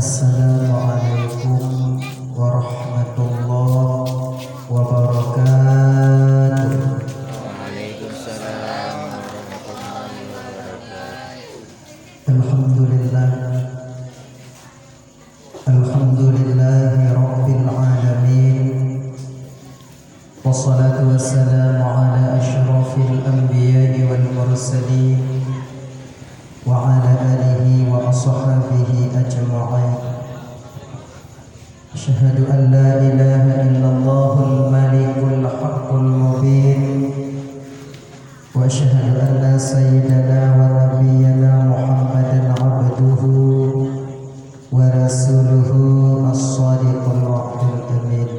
Assalamualaikum warahmatullahi wabarakatuh. Waalaikumsalam warahmatullahi wabarakatuh. Alhamdulillah, alhamdulillahi rabbil alamin. Wassalatu wassalamu ala asyrafil anbiya'i wal mursalin wa ala alihi wa ashabihi ajma'in. Asyhadu an la ilaha illallahul malikul haqqul mubin wa asyhadu anna sayyidana wa nabiyyana Muhammadan abduhu wa rasuluhu as-sadiqul wa'dul amin.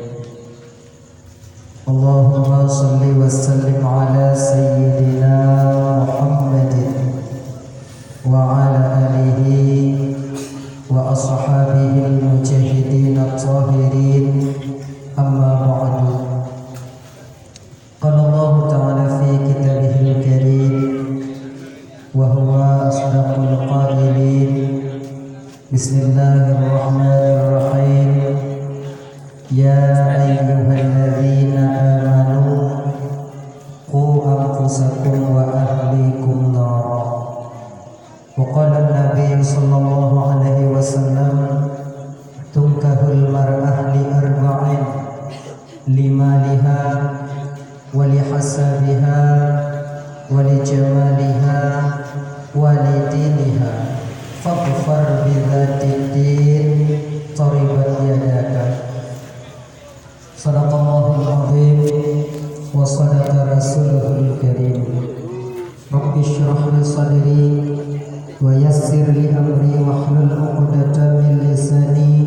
Allahumma salli wa sallim ala sayyidina Muhammadin wa ala alihi wa ashabihi al-mujahidin at-tahirin, amma ba'du. Qala Allah ta'ala fi kitabihil karim wa huwa asdaqul qailin. Bismillahirrahmanirrahim. Ya ayyuhalladzina amanu qu anfusakum wa ahlikum nara. Wa qala an-nabiy sallallahu alaihi wasallam, tunkahul mar'ah li arba'in, limaliha wa lihasabiha wa lijamaliha wa lidiniha fadfar bidhatid din taribat yadaka. Sadaqallahul azim wa sadaqa rasuluhul karim. Rabbi shrah li sadri wa yassir li amri wahlul 'uqdatam min lisani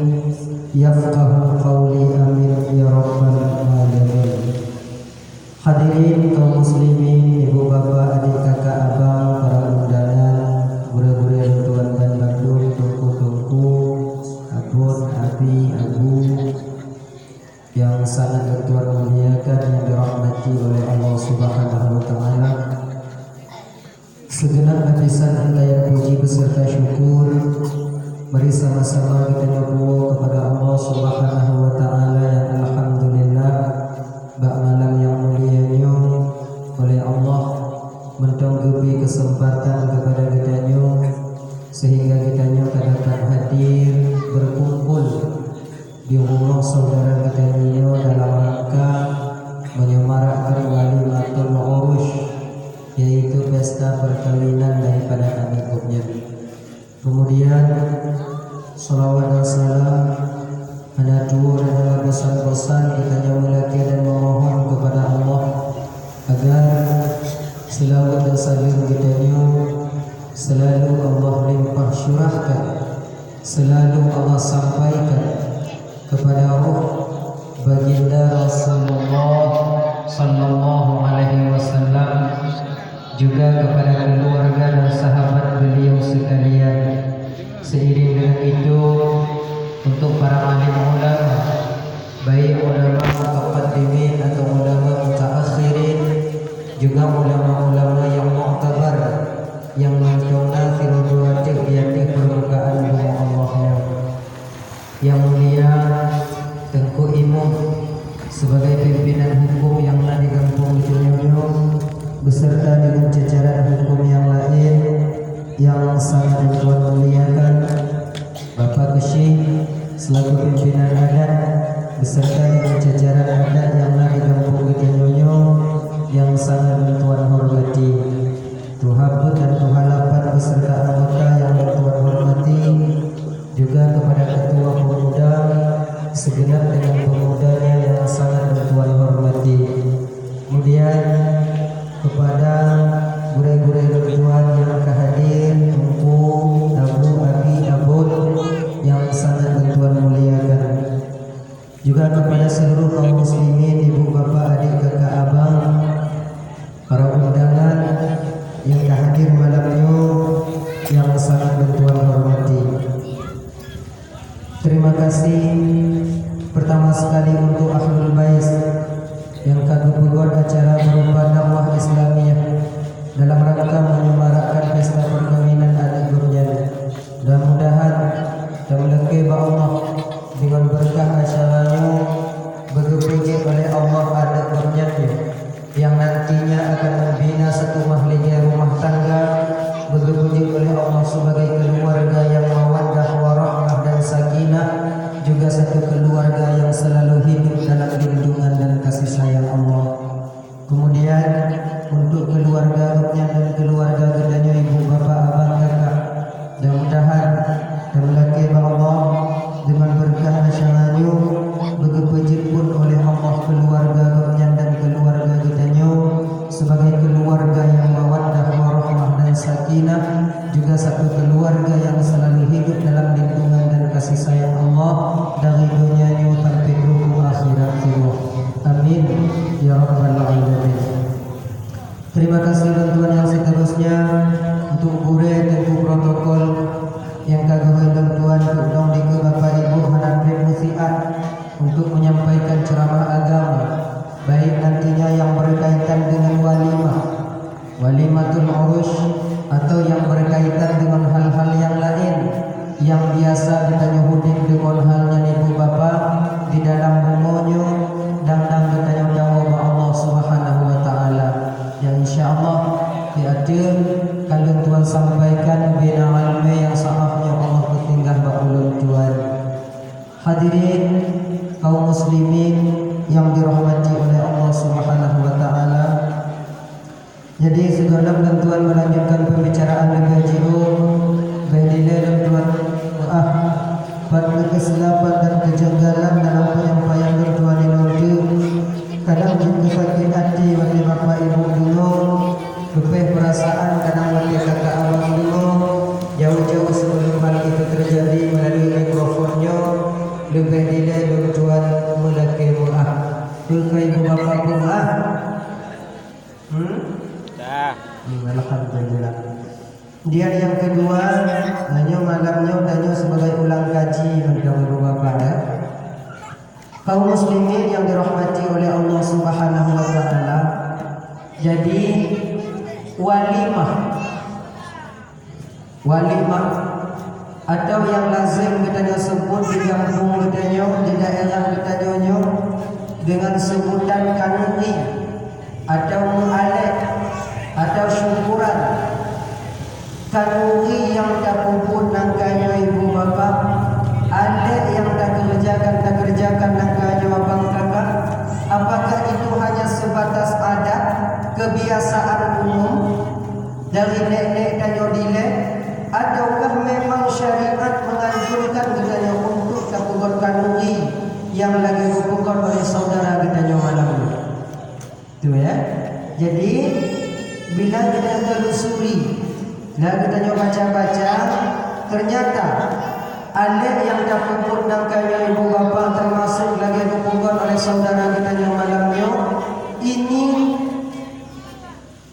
yafqahu qawli, amin ya rabbal alamin. Hadirin kaum muslimin, ibu bapa, adik kakak, abang, para undangan, guru-guru tuan dan bandung, tungku-tungku, abun, abi, abu yang sangat bertuan muliakan, yang dirahmati oleh Allah Subhanahu wa taala. Segenap lapisan rangkaian puji beserta syukur, mari sama-sama kita nyukur kepada Allah Subhanahu wa taala yang alhamdulillah bak malam yang mulianya oleh Allah mentonggupi kesempatan kepada kitanya sehingga kitanya dapat hadir berkumpul di rumah saudara kitanya dalam rangka menyemarakkan walimatul urus, yaitu pesta perkawinan daripada amikumnya. Kemudian salawat dan salam pada dua adalah bosan-bosan kita nyamulaki dan memohon kepada Allah agar selawat dan salam kitanya selalu Allah limpah syurahkan, selalu Allah sampaikan kepada ruh baginda Rasulullah sallallahu alaihi wasallam, juga kepada keluarga dan sahabat beliau sekalian. Seiring dengan itu, untuk para alim ulama, baik ulama mutaqaddimin atau ulama mutaakhirin, juga ulama-ulama yang mu'tabar, yang mengkona filosofi di atas permukaan bumi Allah, yang mulia Tengku Imam sebagai pimpinan hukum yang telah di kampung Jonyo beserta dengan jajaran hukum yang lain yang sangat bertuan muliakan, Bapak Kesyih selaku pimpinan adat beserta dengan jajaran adat yang telah di kampung Jonyo yang sangat bertuan hormati, Tuhabut dan Tuhalapan beserta anggota yang bertuan hormati, juga kepada ketua pemuda segenap dengan pemudanya yang sangat bertuan hormati. Kemudian kepada guru-guru bertuan yang hadir, tungku, abu, abi, abun yang sangat bertuan muliakan. Juga kepada seluruh kaum muslimin, ibu bapa, adik kakak, abang, para undangan yang hadir malamnya yang sangat bertuan hormati. Terima kasih pertama sekali untuk Ahlul Bait yang kagum buat acara berupa dakwah Islamiyah dalam rangka menyemarakkan pesta perkawinan anak Gurjan. Mudah-mudahan dan melengkapi dan laki Allah dengan berkah nasyanganyo begepejit pun oleh Allah keluarga bernyang dan keluarga kitanyo sebagai keluarga yang mawaddah warahmah dan sakinah, juga satu keluarga yang selalu hidup dalam lindungan dan kasih sayang Allah dari dunia ini sampai ruh akhirat Allah. Amin ya rabbal alamin. Terima kasih bantuan yang seterusnya untuk gure tempuh protokol yang kagum bantuan untuk di ke Bapak Ibu Hanafi Musiat untuk menyampaikan ceramah agama, baik nantinya yang berkaitan dengan walimatul urus atau yang berkaitan dengan hal-hal yang lain yang biasa kita nyuhudik dengan halnya ibu bapa di dalam rumonya dan kita jawab Allah Subhanahu wa taala yang insyaallah diatur kalau Tuhan sampaikan bina ilmu yang sahahnya Allah ketinggal bakulun Tuhan. Hadirin kaum muslimin yang dirahmati oleh Allah Subhanahu wa taala. Jadi segala bantuan melanjutkan pembicaraan lebih jauh berdilai dan Tuhan pada kesilapan dan kejanggalan dalam penyampaian bantuan ini kadang juga sakit hati bagi bapak ibu dulu, lebih perasaan kadang bagi kakak abang dulu, jauh-jauh sebelum hal itu terjadi melalui mikrofonnya lebih dilai dan Tuhan mulai mu'ah dulu ibu bapak mu'ah Alhamdulillah. Dia yang kedua hanya malamnya tanya sebagai ulang kaji bagi ibu bapa ya. Kaum muslimin yang dirahmati oleh Allah Subhanahu wa taala. Jadi walimah atau yang lazim kita sebut di kampung kita di daerah kita dengan sebutan kanuni atau mu'alek atau syukuran. Kanuni yang tak puput nangkanya ibu bapa, alek yang tak kerjakan nangkanya abang kakak. Apakah itu hanya sebatas adat, kebiasaan umum dari nenek dan yodile, ataukah memang syariat menganjurkan kita untuk takut kanuni yang lagi dilakukan oleh saudara kita malam ini? Itu ya. Jadi bila kita telusuri dan kita baca-baca, ternyata alek yang terpuput nangkanya ibu bapa termasuk lagi dilakukan oleh saudara kita malamnya ini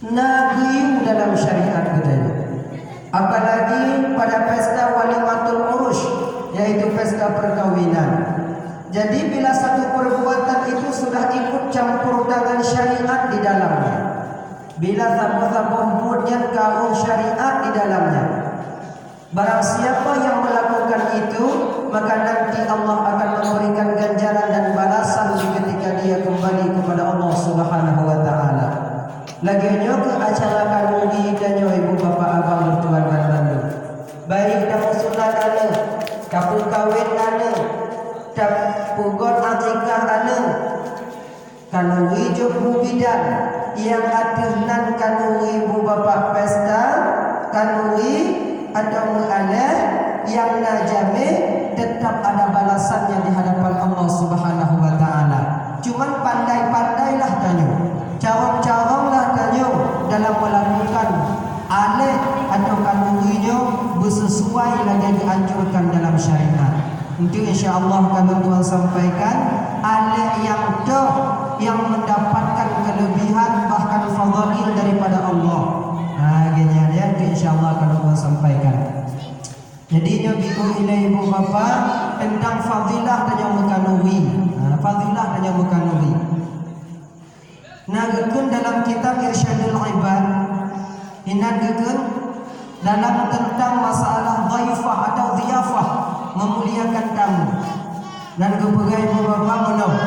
nagiu dalam syariat kita. Apalagi pada pesta walimatul urus, yaitu pesta perkawinan. Jadi bila satu perbuatan itu sudah ikut campur tangan syariat di dalamnya, bila sabuh-sabuh mudnya kaum syariat di dalamnya, barang siapa yang melakukan itu, maka nanti Allah akan memberikan ganjaran dan balasan ketika dia kembali kepada Allah Subhanahu wa taala. Laginya ke acara kanuni dan ibu bapa abang tuan dan bantu. Baik dah sunat ada, kapul kawin ada, pugot akikah ada, kanuni jobu bidan yang atunan kanuni ibu bapa pesta, kanuni atau mu'alaf yang najame tetap ada balasannya di hadapan Allah Subhanahu wa taala. Cuman pandai-pandailah tanya, carong-caronglah tanya dalam melakukan alih atau kanuninya bersesuai lagi dianjurkan dalam syariat. Itu insya-Allah kami Tuhan sampaikan alih yang yang mendapatkan kelebihan bahkan fadail daripada Allah. Gini ya, insya-Allah kalau Tuhan sampaikan. Jadi ibu ibu bapa tentang fadilah dan yang mukanui. Fadilah dan yang mukanui. Nah, gekun dalam kitab Irsyadul Ibad, inat gekun dalam tentang masalah dhaifah atau dhiyafah, memuliakan tamu. Dan kepegai ibu bapa menolong.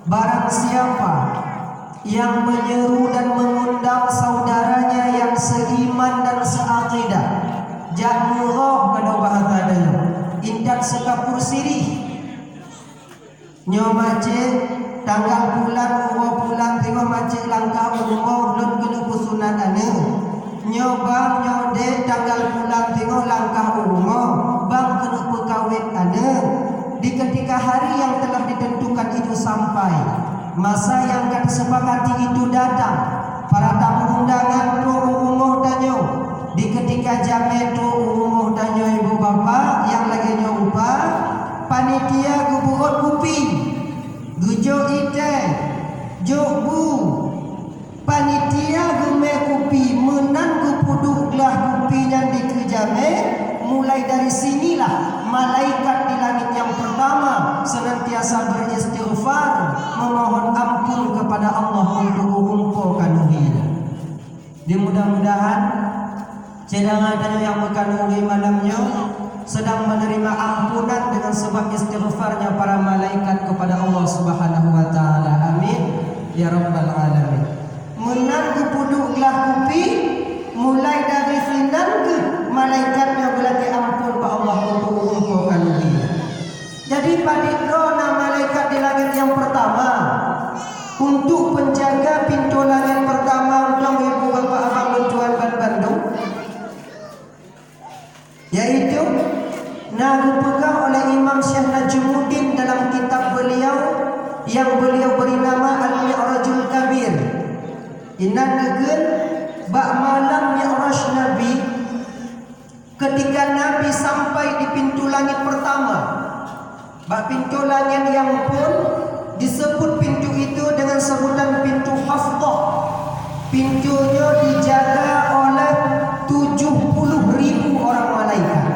Barang siapa yang menyeru dan mengundang saudaranya yang seiman dan seaqidah, ja'murah pada bahasa daya indak sekapur sirih nyomace tanggal bulan bulan tengok macet langkah umur lun kena pusunan ane nyobang nyode tanggal bulan tengok langkah umur ketika hari yang telah ditentukan itu sampai, masa yang disepakati itu datang, para tamu undangan tu umuh danyo. Di ketika jame tu umuh danyo ibu bapa yang lagi nyoba, panitia gubuot kupi, gujo ite, jobu, panitia gume kupi, menan gupuduklah kupi yang dikejame. Mulai dari sinilah malaikat di langit yang pertama senantiasa beristighfar, memohon ampun kepada Allah untuk mengumpulkan uhinya. Mudah-mudahan cadangan yang mengkandungi malamnya sedang menerima ampunan dengan sebab istighfarnya para malaikat kepada Allah Subhanahu wa taala. Amin ya rabbal alamin. Menan gupuduklah kupi, mulai dari sinan ke malaikatnya berlaki ampun pak Allah untuk mengumpulkan dia. Jadi padidrona malaikat di langit yang pertama untuk penjaga pintu langit pertama untuk ibu bapa abang menjual Bandung, yaitu dipegang oleh Imam Syekh Najmuddin dalam kitab beliau yang beliau beri nama Al-Mi'rajul Kabir. Inan degen bak malam Mi'raj Nabi, ketika Nabi sampai di pintu langit pertama, bak pintu langit yang pun disebut pintu itu dengan sebutan pintu Hafdah. Pintunya dijaga oleh 70.000 orang malaikat.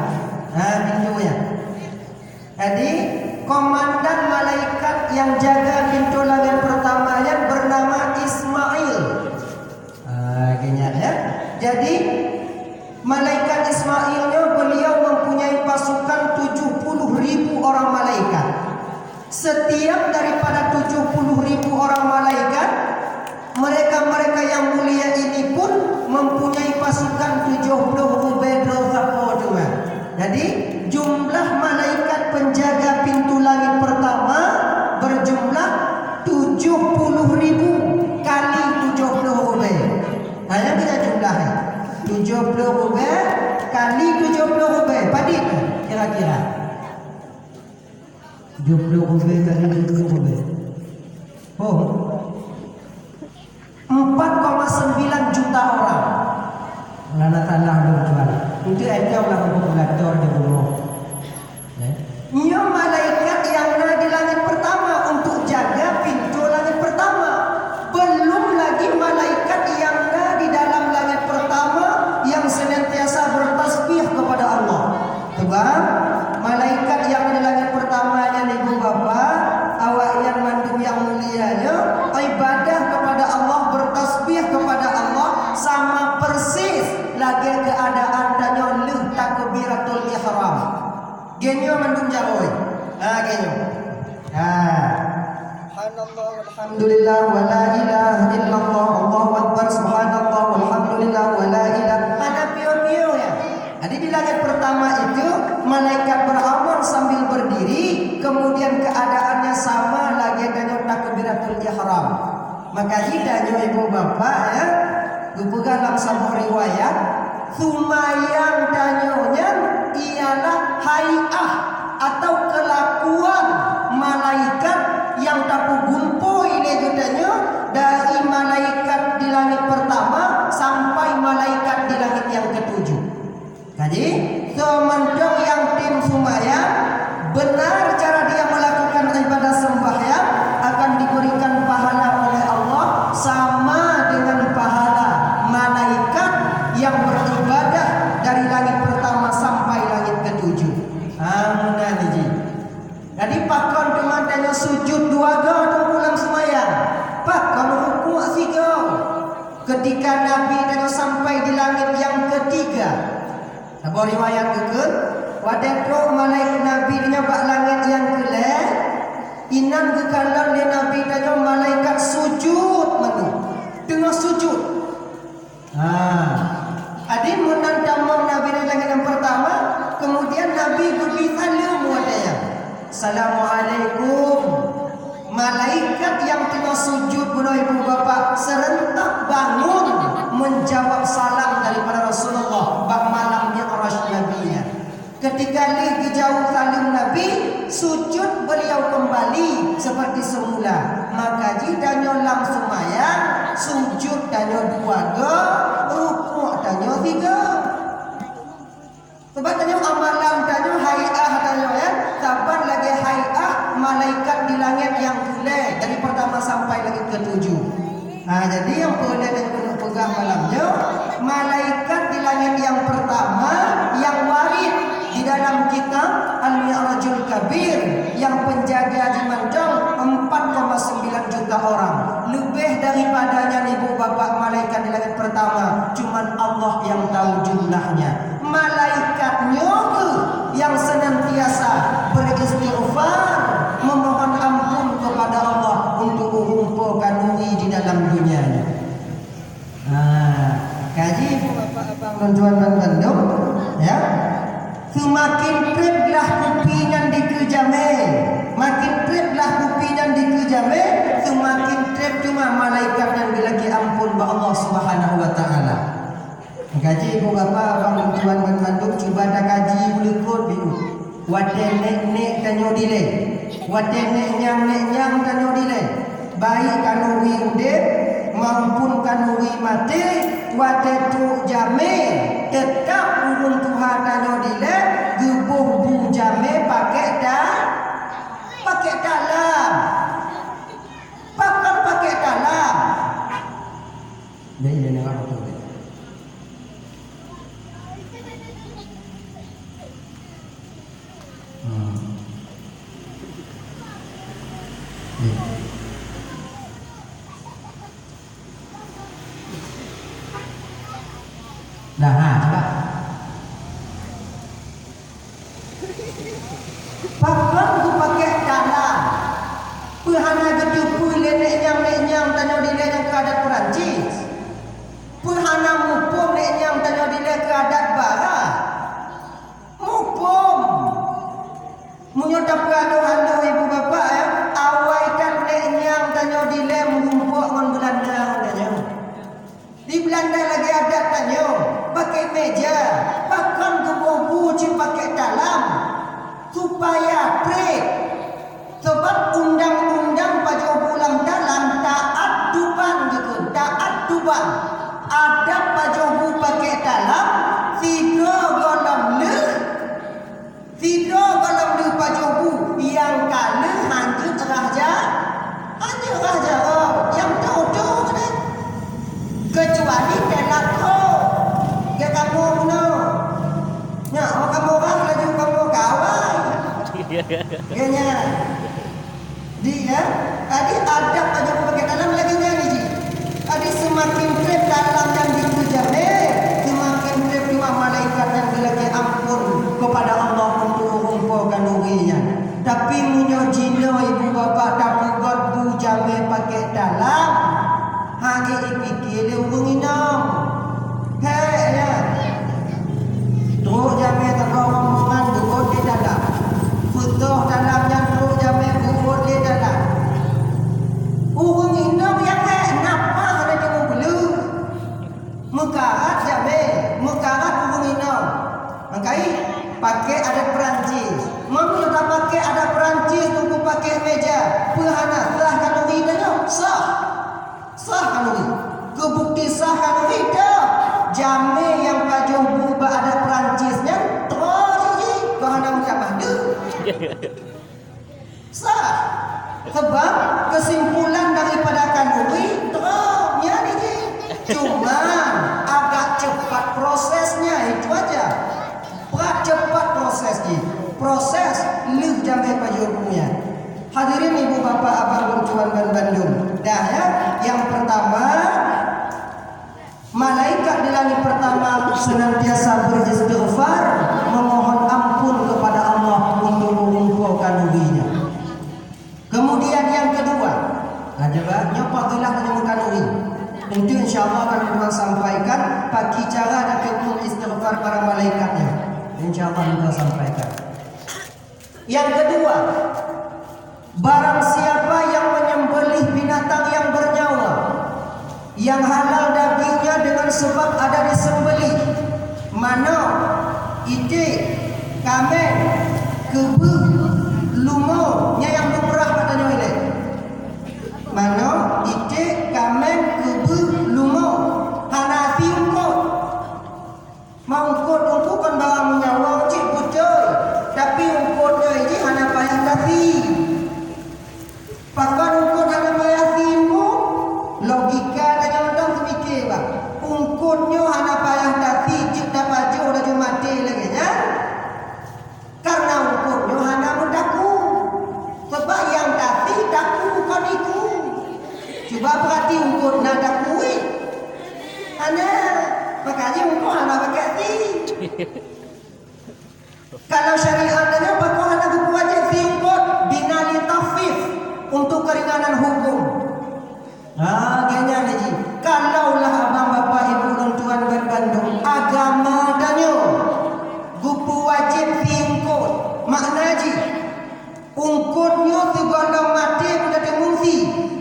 Pintunya. Jadi komandan malaikat yang jaga pintu langit pertama yang bernama Ismail. Ya. Jadi malaikat Ismailnya beliau mempunyai pasukan 70.000 orang malaikat. Setiap daripada 70.000 orang malaikat, mereka-mereka yang mulia ini pun mempunyai pasukan 70 ubedro sapo juga. Jadi jumlah malaikat penjaga pintu langit pertama berjumlah 70.000 kali 70 ubed. Hanya kita jumlahnya 70 ubed kali 70 ubed. Padi kira-kira 70 ubed kali 70 ubed. 4,9 juta orang. Lana tanah berjual. Itu aja orang populator di bumi. Ia malaikat yang ada di langit pertama untuk jaga pintu langit pertama. Belum lagi malaikat yang ada di dalam langit pertama yang senantiasa bertasbih kepada Allah. Sebab malaikat yang ada di langit pertamanya ibu bapa, awak yang mandum yang mulianya, ibadah kepada Allah, bertasbih kepada Allah sama persis lagi keadaan danyo leh takbiratul ihram. Genyo mandum jaroy. Genyo. Subhanallah walhamdulillah wa la ilaha illallah Allahu akbar subhanallah walhamdulillah wa la ilaha. Ada pio-pio ya. Jadi di langit pertama itu malaikat beramal sambil berdiri, kemudian keadaannya sama lagi danyo takbiratul ihram. Maka hidahnya ibu bapa ya, dipegang dalam sebuah riwayat, sumayang danyonya ialah hai'ah atau kelakuan malaikat yang tapu gumpoi lejudannya dari malaikat di langit pertama sampai malaikat di langit yang ketujuh. Jadi semenjak yang tim sumayang benar cara dia melakukan ibadah sembahyang akan diberikan pahala oleh Allah sama dengan pahala malaikat yang beribadah dari langit pertama sampai langit ketujuh. Jadi pakon dengan tanya sujud dua ga dalam bulan semayang. Pak kamu rukuk tiga. Ketika Nabi tanya sampai di langit yang ketiga. Sebuah riwayat ke wadekro malaikat Nabi nyabak langit yang kelih. Inan kekalan le Nabi tanya malaikat sujud manu. Tengah sujud. Adik menantamam Nabi di langit yang pertama, kemudian Nabi beri salam wadaya. Assalamualaikum. Malaikat yang tengah sujud benar ibu bapa serentak bangun menjawab salam daripada Rasulullah bak malam Mi'raj Nabi. Ketika lagi jauh salim Nabi, sujud beliau kembali seperti semula. Maka jika nyolam semayang, sujud danyo 2 go, rukuk danyo 3. Sebab danyo amalan danyo hai'ah danyo ya. Sabar lagi hai'ah malaikat di langit yang boleh dari pertama sampai lagi ke-7. Jadi yang boleh dan kena pegang malamnya, malaikat di langit yang pertama yang warid di dalam kitab Al-Mi'rajul Kabir, yang penjaga di Mandang 4,9 juta orang. Lebih daripadanya ibu bapa malaikat di langit pertama, cuman Allah yang tahu jumlahnya. Malaikatnya ke yang senantiasa beristighfar, memohon ampun kepada Allah untuk mengumpulkan uri di dalam dunianya. Kaji ibu bapa abang tuan dan bandung ya. Semakin triplah kupinan dikejame, makin triplah kupinan dikejame, semakin trip cuma malaikat yang bilaki ampun ba Allah Subhanahu wa taala. Kaji ibu bapa abang tuan dan bandung cuba dah kaji ulukut biu. Wate nek tanyo dile. Wate nek nyang tanyo dile. Baik kanu wi udep maupun kanu wi mati, wate tu jame tetap urun Tuhan tanyo dile, gebuh bu jame pakai dalam. Pakai dalam. Dia nak apa tu? Coba. Pakar tu pakai dalam. Perhana ketupu lenek-nyang tanyo dile yang keadat Perancis. Perhana mupum lenek-nyang tanyo dile keadat Barat. Mupum. Menyota peradu-adu ibu bapa ya. Awaikan lenek-nyang tanyo dile mengumpuk dengan Belanda tanyo. Di Belanda lagi ada tanyo pakai meja, bahkan kebubu pakai dalam supaya trade. Sebab undang-undang pajak bulan dalam taat duban. Ada pajak bu pakai dalam 3 golong le pajak bu yang kalah hanya raja yang tahu kan, kecuali telako. Kamu no, ya kamu orang laju kamu kawan, kayaknya dia tadi ada aja pakai dalam lagi ni ji. Tadi semakin trip dalam yang dikujame, semakin trip cuma malaikat yang dilagi ampun kepada Allah untuk mengumpulkan urinya. Tapi munyo jino ibu bapa tak buat bu jame pakai dalam, hagi ikikil urunginam. Hei ya. Teruk jame terbawa rombongan duduk di dalam. Futuh dalamnya teruk jame duduk di dalam. Urung inam yang napa ada di mobil. Mekarat jame, mekarat urung inam. Makai pakai ada Perancis. Mami tak pakai ada Perancis tunggu pakai meja. Perhana sah kanuri dah sah. Sah kanuri. Kebukti sah kanuri dah. Jame yang kajong buba ada Perancisnya terus je bahana macam mana sah. Sebab kesimpulan daripada kanuri terus ya ni je. Cuma agak cepat prosesnya, itu aja. Cepat prosesnya. Proses lih jame kajongnya. Hadirin ibu bapa abang tuan dan bandung. Dah ya, yang pertama malaikat di langit pertama senantiasa beristighfar, memohon ampun kepada Allah untuk mengumpulkan urinya. Kemudian yang kedua, coba nyopatilah menemukan uri. Tentu insyaAllah akan kita sampaikan bagi cara dan hukum istighfar para malaikatnya. InsyaAllah kita sampaikan. Yang kedua, barang siapa yang menyembelih binatang yang bernyawa, yang halal dagingnya dengan sebab ada disembelih, mana itik, kamen kebe lumo nya yang lumrah katanya ile mana ite kamen kebe lumo hanafi ungkot mangkot ungkot kan barang nyawa cik betul tapi ungkotnya ini hana payah tadi pakai ungkot hana payah timu logika dan orang semikir bang ungkotnya hana payah tadi cik dapat jauh dah cuma mati lagi ya karena ungkotnya hana mendaku sebab yang tadi daku bukan iku coba perhati ungkot nak dakui hana makanya ungkot hana pakai hati kalau syariatnya bakal ada wajib tingkot binali tafif untuk keringanan hukum. Kayaknya lagi. Kalaulah abang bapak ibu dan tuan berbandung agama danyo gupu wajib tingkot makna ji ungkotnya tiga mati pada temungsi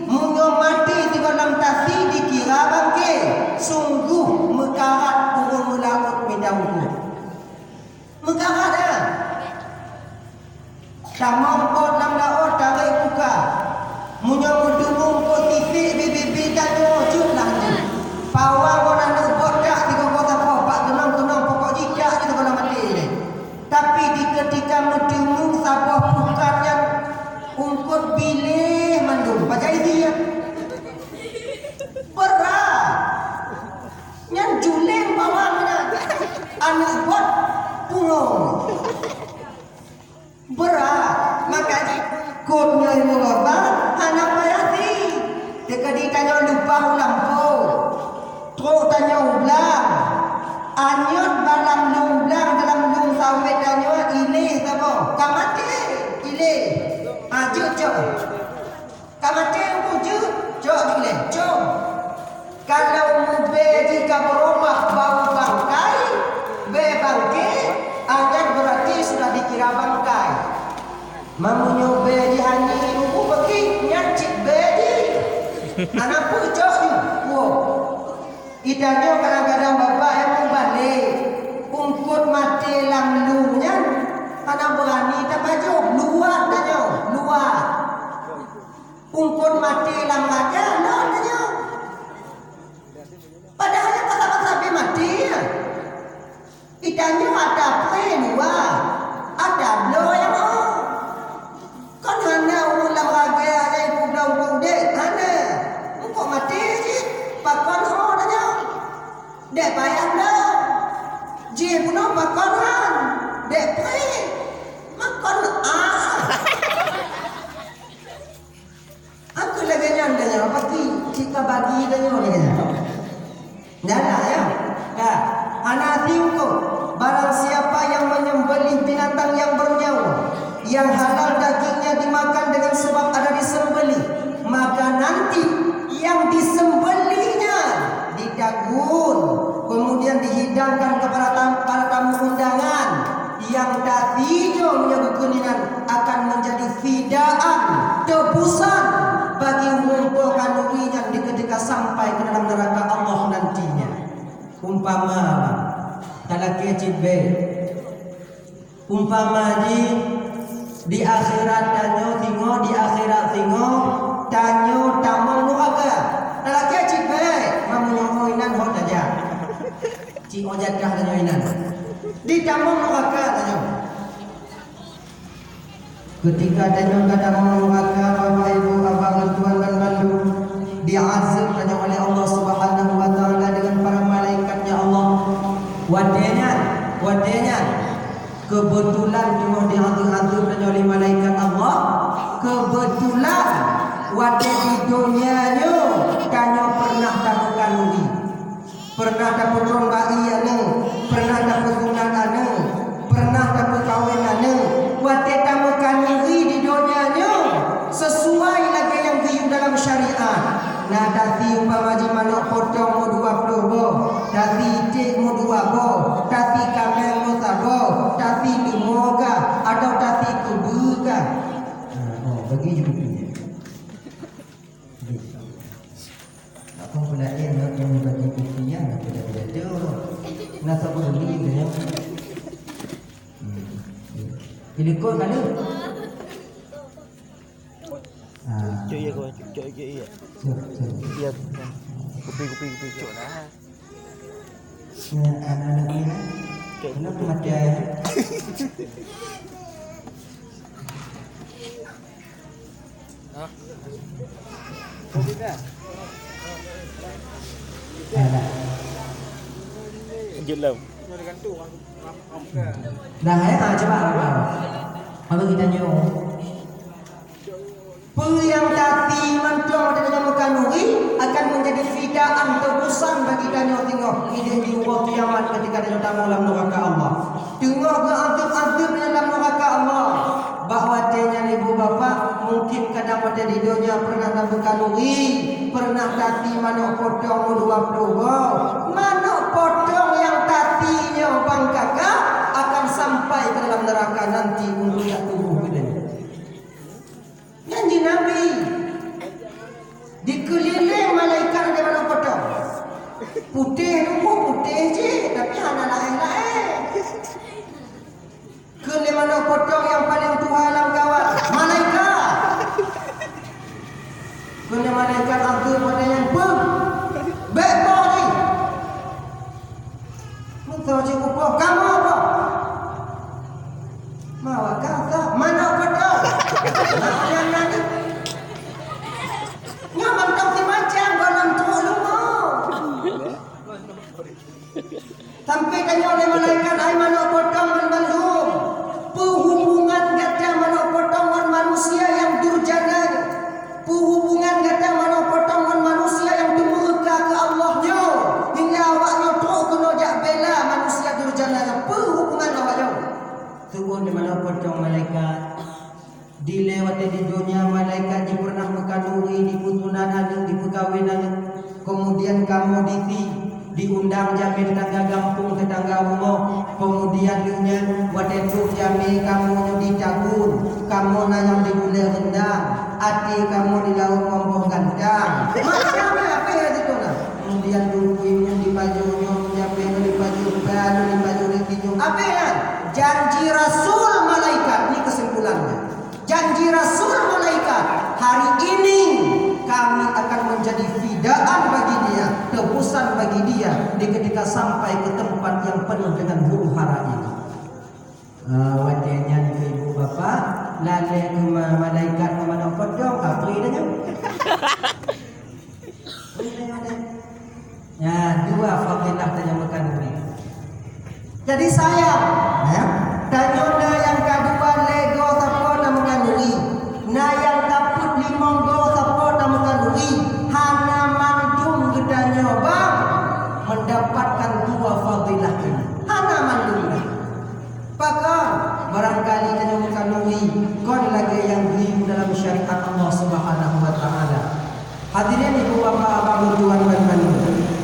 munyo mati tiga tasi dikira bangke sungguh mekarat urung melaut minda hukum. Mekarat dah. Sama kot nam laot tarik buka. Munya mudumung kot tipik bibi tanyo cutlah tu. Pawang orang nak bodak tiga kota pak tenang pokok jijak kita kena mati ni. Tapi di ketika mudumung sabah bukan yang ungkut bilih mandum. Baca ini ya. Berat. Yang juling bawangnya. Anak bot punggung berat makanya kodnya ilmu bapak anak bayati jika ditanya lupa lampu terus tanya ulang anyot dalam lumblang dalam lung sawit tanya ini apa kamati ini ajuk cok kamati uju cok boleh cok kalau mube jika berumah bau bangkai bangke agar berarti sudah dikira bangkai mamunyo be di hani ruku pergi nyacik be di anak pucuk ni wo idanyo kadang-kadang bapak yang membalik ungkut mati lamlunya anak berani tak baju luar danyo luar ungkut mati lam raja no danyo padahal yang kata-kata be mati ya ikannya ada penua, ada blo yang kan hana ulang raga ada ibu blau dek hana, engkau mati je, pakon nanya, dek payah dah, je puno pakon han, dek pay, makon aku lagi nyandanya, pasti jika bagi danya lagi nyanda ya, ya, hana tiuko. Barang siapa yang menyembelih binatang yang bernyawa yang halal dagingnya dimakan dengan sebab ada disembelih maka nanti yang disembelihnya didagun kemudian dihidangkan kepada para tamu undangan yang tadinya menyebutkan akan menjadi fidaan tebusan bagi mengumpulkan ruginya ketika sampai ke dalam neraka Allah nantinya umpama kalau kecil be umpama di akhirat tanyo tingo di akhirat tingo tanyo tamong nuaga kalau kecil be mamunyo oinan hot aja ci ojat dah tanyo inan di tamong nuaga tanyo ketika tanyo kadang nuaga bapak ibu abang tuan dan bandu diazab tanyo oleh Allah Subhanahu wa taala dengan para malaikatnya Allah. Wadenya kebetulan cuma dihantu-hantu oleh malaikat Allah kebetulan wadah di dunianya kanyo pernah dapat undi pernah dapat rombai ane pernah dapat sunat ane pernah dapat kawin ane wadah dapat kanyi di dunianya sesuai lagi yang diu dalam syariat nah dati umpama ji manok potong mo 20 bo dati cek mo 2 bo dati kamel mo 1 bo dati limoga atau dati kubuga bagi je bukunya apa pula nak yang bagi bukunya nak beda-beda nak tak boleh dengan Ilikut kali. Cuk ya kau, cuk ya. Ya. Kupi. Cuk lah. Ya, anak-anak ini. Kenapa mati air? Hah? Jelam. Dah coba apa kita nyok. Yang tati mantong dan mekanui akan menjadi fidaan tebusan bagi kita tengok hidup di waktu kiamat ketika dia tamu dalam neraka Allah. Tengok ke antip-antip dalam neraka Allah. Bahawa dia ibu bapa mungkin kadang pada di dunia pernah mekanui, pernah tati mana potong 20 mana potong yang tatinya bang kakak akan sampai ke dalam neraka nanti untuk tak tubuh bedanya. Janji Nabi dikeliling malaikat ada mana potong putih je tapi hana lain-lain. Ke mana potong yang paling tua dalam kawan malaikat. Ke malaikat Abdul pada yang pun bebas ni. Mentau cukup kamu apa? Mawa kata mana potong? Yang nanti nyaman kau si macam dalam tuh lumah. Sampai tanya oleh malaikat ai mana potong dan manhum. Perhubungan kata mana potong dengan manusia yang durjana. Perhubungan kata mana potong dengan manusia yang murka ke Allahnya. Hingga awaknya teruk kena jak bela manusia durjana. Perhubungan awaknya. Tunggu di mana potong malaikat. Dilewati di dunia malaikat di pernah mengkandungi di putunan anak di perkawinan kemudian kamu diundang jami tetangga kampung tetangga rumah kemudian dunia waktu itu jami kamu dicagun kamu nanya di gula rendang hati kamu di laut ngomong gantang macam apa ya itu nah kemudian dulu di bajunya jami di baju baru di baju di apa ya janji Rasul malaikat ini kesimpulannya. Janji Rasul malaikat hari ini kami akan menjadi fidaan bagi dia, tebusan bagi dia di ketika sampai ke tempat yang penuh dengan huru hara ini. Wajahnya ibu bapa lalu ke malaikat ke mana kodong apa ini? Ya dua fadilah tanya makan ini. Jadi saya tanya yang kedua lego nah yang takut limonggo support dan mengandungi hana mandum kita nyoba mendapatkan dua fadilah ini hana mandum pakar barangkali kita mengandungi kon lagi yang hidup dalam syariat Allah Subhanahu wa taala. Hadirin ibu bapa tuan dan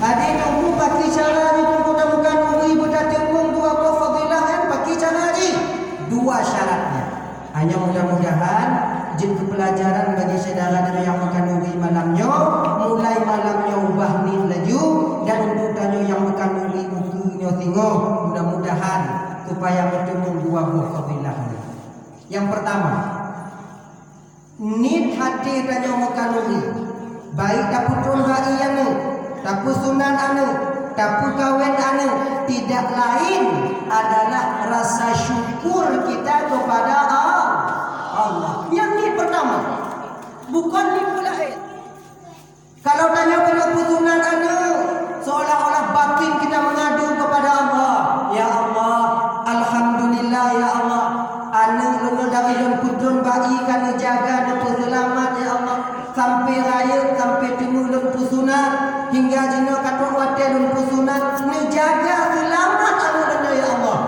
hadirin tunggu pagi cara ni tunggu dan mengandungi budak tunggu dua fadilah kan pagi cara ni dua syaratnya hanya mudah-mudahan jin pelajaran bagi saudara yang mengkandungi malamnya mulai malamnya ubah ni laju dan untuk tanya yang mengkandungi bukunya tengok mudah-mudahan supaya bertemu dua buah fadilah. Yang pertama nit hati tanya mengkandungi baik dapur tumba iyane dapur sunan ane dapur kawin ane tidak lain adalah rasa syukur kita kepada Allah. Yang ini pertama, bukan ni pula kalau tanya kena putunan anak, seolah-olah batin kita mengadu kepada Allah. Ya Allah, alhamdulillah ya Allah. Anak lu dari dalam putun bagi kami jaga dan selamat ya Allah. Sampai raya, sampai temu dalam putunan hingga jina kata wate dalam putunan, ni jaga selamat anak ya Allah.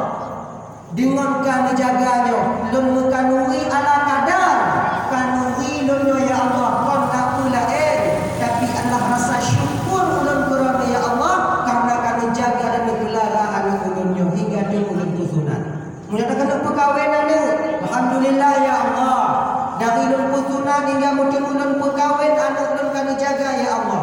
Dengan kami jaganya, lu kanuri ala kadar, kanuri lu ya Allah, kon tak pula tapi Allah rasa syukur ulun kurang ya Allah karena kami jaga dan pelihara anak ulunnya hingga dia ulun pusunan. Menyatakan perkahwinan ni, alhamdulillah ya Allah. Dari ulun pusunan hingga mungkin ulun perkahwin anak ulun kami jaga ya Allah.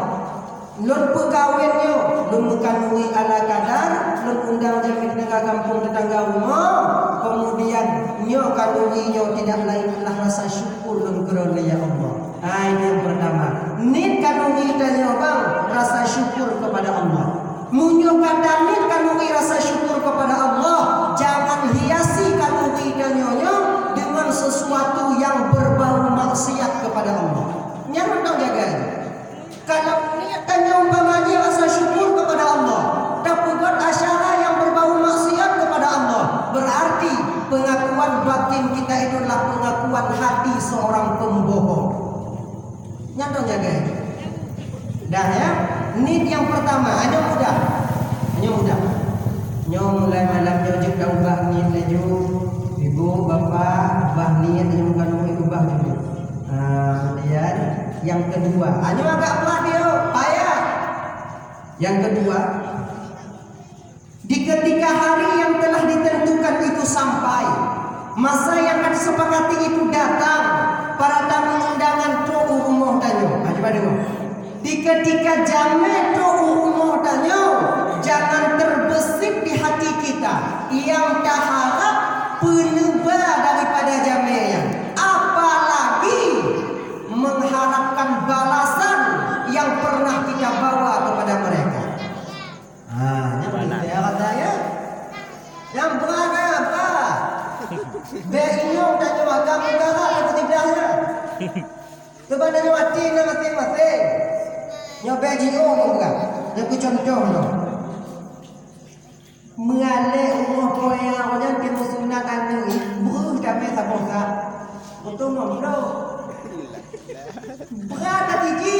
Lun perkahwinnya, lun kanuri ala kadar, lun undang jami tetangga kampung tetangga rumah, kemudian munyo kanunginya tidak lain adalah rasa syukur dan kerana ya Allah. Ini yang pertama. Nit kanungi tanya bang rasa syukur kepada Allah. Munyo kata nit kanungi rasa syukur kepada Allah. Jangan hiasi kanungi tanya dengan sesuatu yang berbau maksiat kepada Allah. Nyaman dong jaga. Kalau niat tanya umpamanya rasa syukur kepada Allah, tapi buat asyara yang berbau maksiat kepada Allah, berarti pengakuan batin kita itu adalah pengakuan hati seorang pembohong. Nyata jaga. Dah ya. Nit yang pertama, hanya mudah. Nyo mulai malam nyo jep dah ubah nit laju. Ibu bapa ubah nit nyo bukan ubah juga. Kemudian yang kedua, hanya agak pelan dia, payah. Yang kedua, di ketika hari yang telah ditentukan itu sampai, masa yang akan disepakati itu datang, para tamu undangan tuh umur tanyo. Di ketika jamet tuh umur tanyo, jangan terbesit di hati kita yang tak harap penubah daripada jametnya. Apalagi mengharapkan balasan yang pernah kita bawa kepada mereka. Yang kata ya, yang berada apa? Beinyong dan nyawagam negara atau tidaknya. Kepada nyawati masing-masing. Nyoba jiu juga. Yang contoh no. Mengalih umur koyak orang yang musnah anu buruh damai saboga. Betul no. Berat tiji.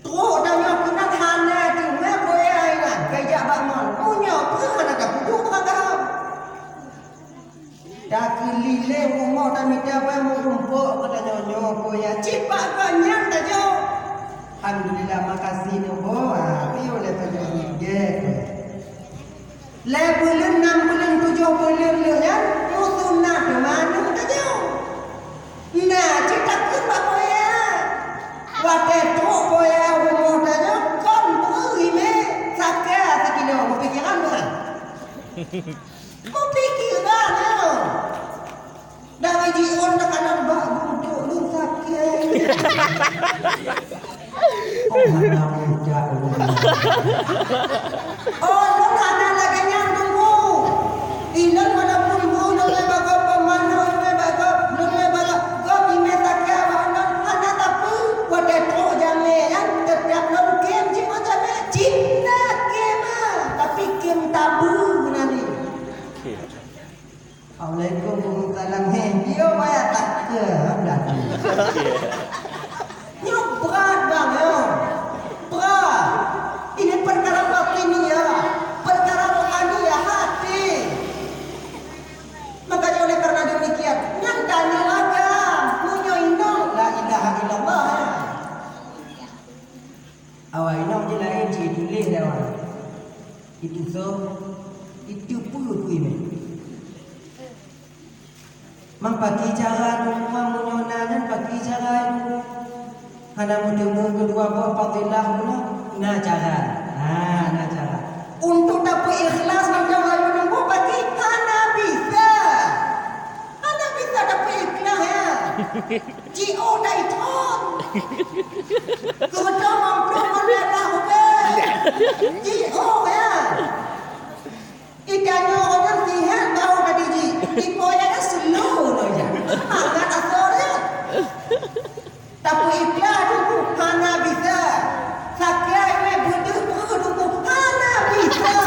Teruk dan yang kunang hana tu meh koyak ina kayak bangun. Punya mana dah puduk beragam. Dah keliling rumah dan minta apa mau rumput pada nyonya koyak. Cipak banyak saja. Alhamdulillah makasih nobo. Ayo le saja nige. Le bulan 6 bulan 7 bulan le ya. Mutunah ke mana saja. Nah, cetak ke apa Wate truk koyak rumah saja. Kon beri me. Sakit sekilo. Mau pikiran bukan? Mau pikiran ya. Dari jion nak kanan bak untuk lu sakit. Mana muda lu ada lagi yang tunggu. Ilan walaupun lu le bagap pemana le bagap lu le bagap kau ime sakit mana ada tapi wate truk jame yang setiap lu game cuma jame cinta game tapi game tabu nanti. Assalamualaikum warahmatullahi wabarakatuh. Dia bayar tak ke dah. Nyok berat bang yo. Berat. Ini perkara batiniah, perkara rohaniah hati. Makanya oleh karena demikian, nyandani agam, munyo indong la ilaha illallah. Awak indong je lain je tulis dah awak. Itu so itu puluh ini. Mempaki cara rumah munyonanan paki cara itu. Hana mudemu kedua buah fadilah pula. Nah cara. Nah cara. Untuk dapat ikhlas macam lalu nunggu pagi hana bisa. Hana bisa dapat ikhlas ya. Jiu dah itu. Kau mampu melihat hukum. Jiu ya. Ikannya orang sihat tahu tadi ji. Ikoyanya slow aja. Sangat asalnya. Tapi ikhlas dulu hana bisa. Sakit me butuh dulu hana bisa.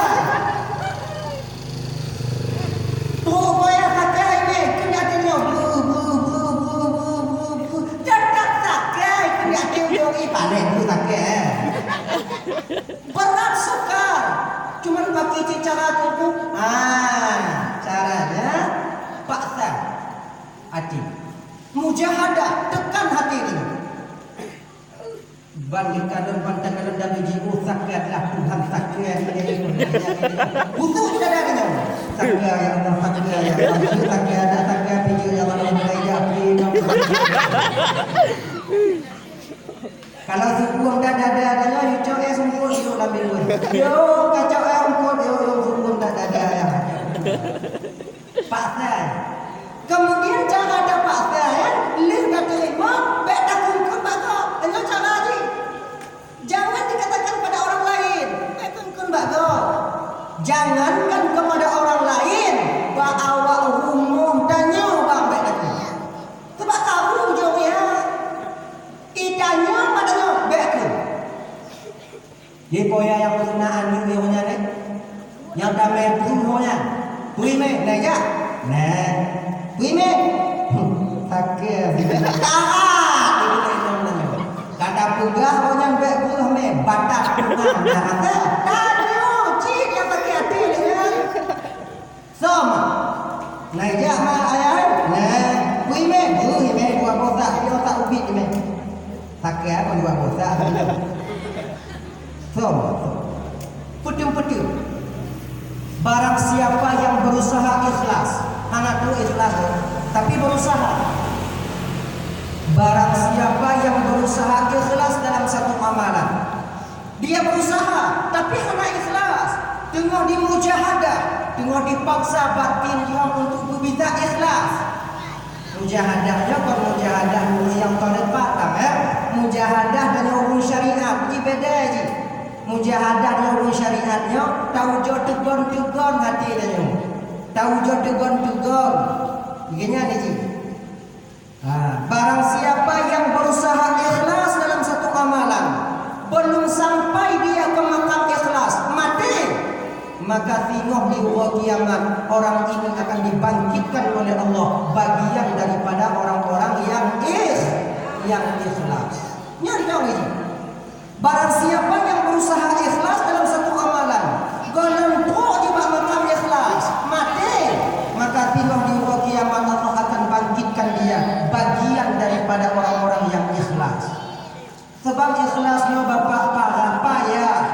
Pokoknya sakit me kena tengok bu. Cetak sakit kena tengok ibadah tu sakit. Berat sukar. Cuma pakai cara tu. Caranya paksa hati. Mujahadah, tekan hati ini. Bandingkan dan pantangkan dan jiwa sakitlah Tuhan sakit ini. Butuh kita dah kena. Sakit ya Allah, sakit ya Allah. Sakit ada sakit biji ya Allah mengajar kalau sungguh dah ada adanya hijau sungguh hidup dalam minggu. Yo kacau umput yo sungguh dah ada ya. pasal. Kemudian cara ada pasal ya, lih dah terima, baik dah kumpul baga. Hanya cara je. Jangan dikatakan pada orang lain, baik kumpul baga. Jangankan kepada orang lain, bawa rumah tanya bang baik dah. Sebab kamu ujungnya, itanya padanya baik tu. Dia poya yang berkenaan ni punya ni. Yang damai punya. Pui me, naik ya. Nah. Pui me. Sakit. Kata pugah punya baik punya me, batak punya. Kata, tanya cik yang pakai hati dengan. Sama. Naik ya ma ayah. Nah. Pui me, dua bosak, dia tak ubit me. Sakit apa dua bosak. Putum-putum. Barang siapa yang berusaha ikhlas, anak tu ikhlas, tapi berusaha. Barang siapa yang berusaha ikhlas dalam satu amalan, dia berusaha, tapi anak ikhlas, tengah dimujahadah, tengah dipaksa batin dia untuk berbisa ikhlas. Mujahadahnya kalau mujahadah yang terlepas, mujahadah dan hukum syariat, ini beda je. Mujahadah dan hukum syariatnya tawujud tegon-tegon hati dia. Tawujud tegon-tegon. Begini ni ji. Barang siapa yang berusaha ikhlas dalam satu amalan, belum sampai dia ke makam ikhlas, mati, maka tengok di hari kiamat orang ini akan dibangkitkan oleh Allah bagian daripada orang-orang yang ikhlas. Nyari tahu ini. Barang siapa yang berusaha ikhlas dalam satu amalan, golongan juga makam ikhlas, mati, maka tengok di hari kiamat Allah akan bangkitkan dia bagian daripada orang-orang yang ikhlas. Sebab ikhlasnya bapak payah.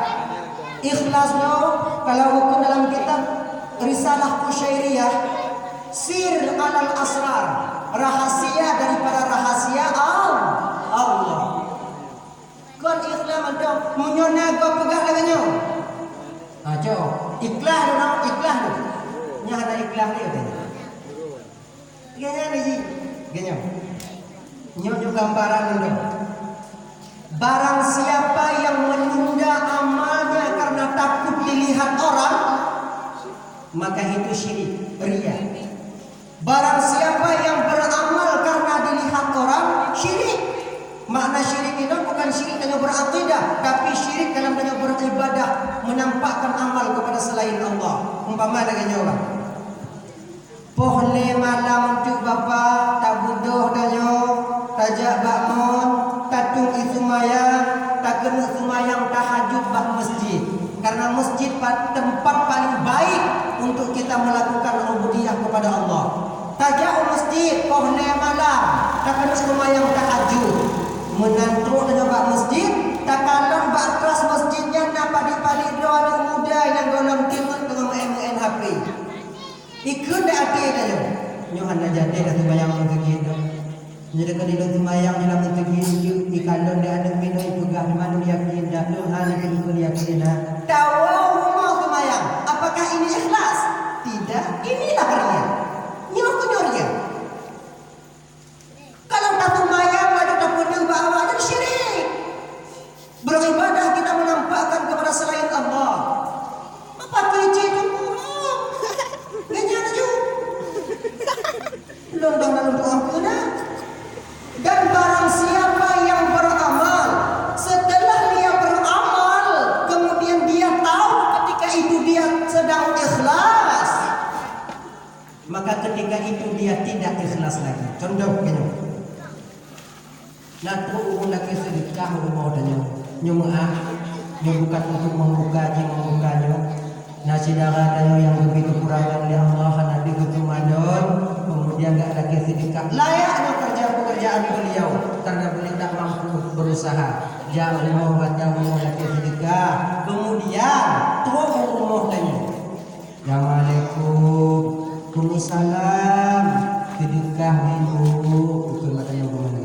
Ikhlasnya kalau hukum dalam kitab Risalah Kusyairiyah, sir alal asrar, rahasia daripada rahasia Allah. Kon ikhlas ada munyona go pegah laganyo. Ikhlas tu. Nya ada ikhlas dia tu. Genya ni ji. Genya. Nyo gambaran itu. Barang siapa yang menunda amalnya karena takut dilihat orang, maka itu syirik, riya. Barang siapa yang beramal karena dilihat orang, syirik. Makna syirik itu bukan syirik dengan berakidah, tapi syirik dalam dengan beribadah, menampakkan amal kepada selain Allah. Umpama dengan orang. Pohle malam tu bapa tak butuh danyo, tajak bangun, tatung isumayang, tak kena sumayang tahajud bah masjid. Karena masjid tempat paling baik untuk kita melakukan ubudiyah kepada Allah. Tajak masjid, pohle malam, tak kena sumayang tahajud. Menantruk dengan bak masjid, tak kalon bak kelas masjidnya nak padi-padi doa anak muda yang golong tengok dengan main HP. Ikut dah hati dah. Nyohan dah jadi dah sembahyang begini dah. Jadi kalau dia sembahyang dalam begini, di kalon dia ada minum pegah di mana dia yakin dah Tuhan itu yakin dah. Tahu rumah sembahyang, apakah ini ikhlas? Tidak, inilah riya. Nyoh riya. Kalau tak sembahyang bahawa jadi syirik. Beribadah kita menampakkan kepada selain Allah. Apa kerja itu buruk? Ganya tu. Londong dalam doa kena. Dan barang siapa yang beramal, setelah dia beramal, kemudian dia tahu ketika itu dia sedang ikhlas, maka ketika itu dia tidak ikhlas lagi. Contoh gini. Nak turun lagi sedekah rumah tanya nyumaah bukan untuk membukanya nasi darah tanya yang begitu kurangan oleh Allah Nabi ketumadon kemudian enggak lagi sedekah layaknya pekerjaan beliau karena beliau tak mampu berusaha jauh rumah lagi sedekah kemudian turun rumah tanya Assalamualaikum salam sedekah ibu itu matanya gimana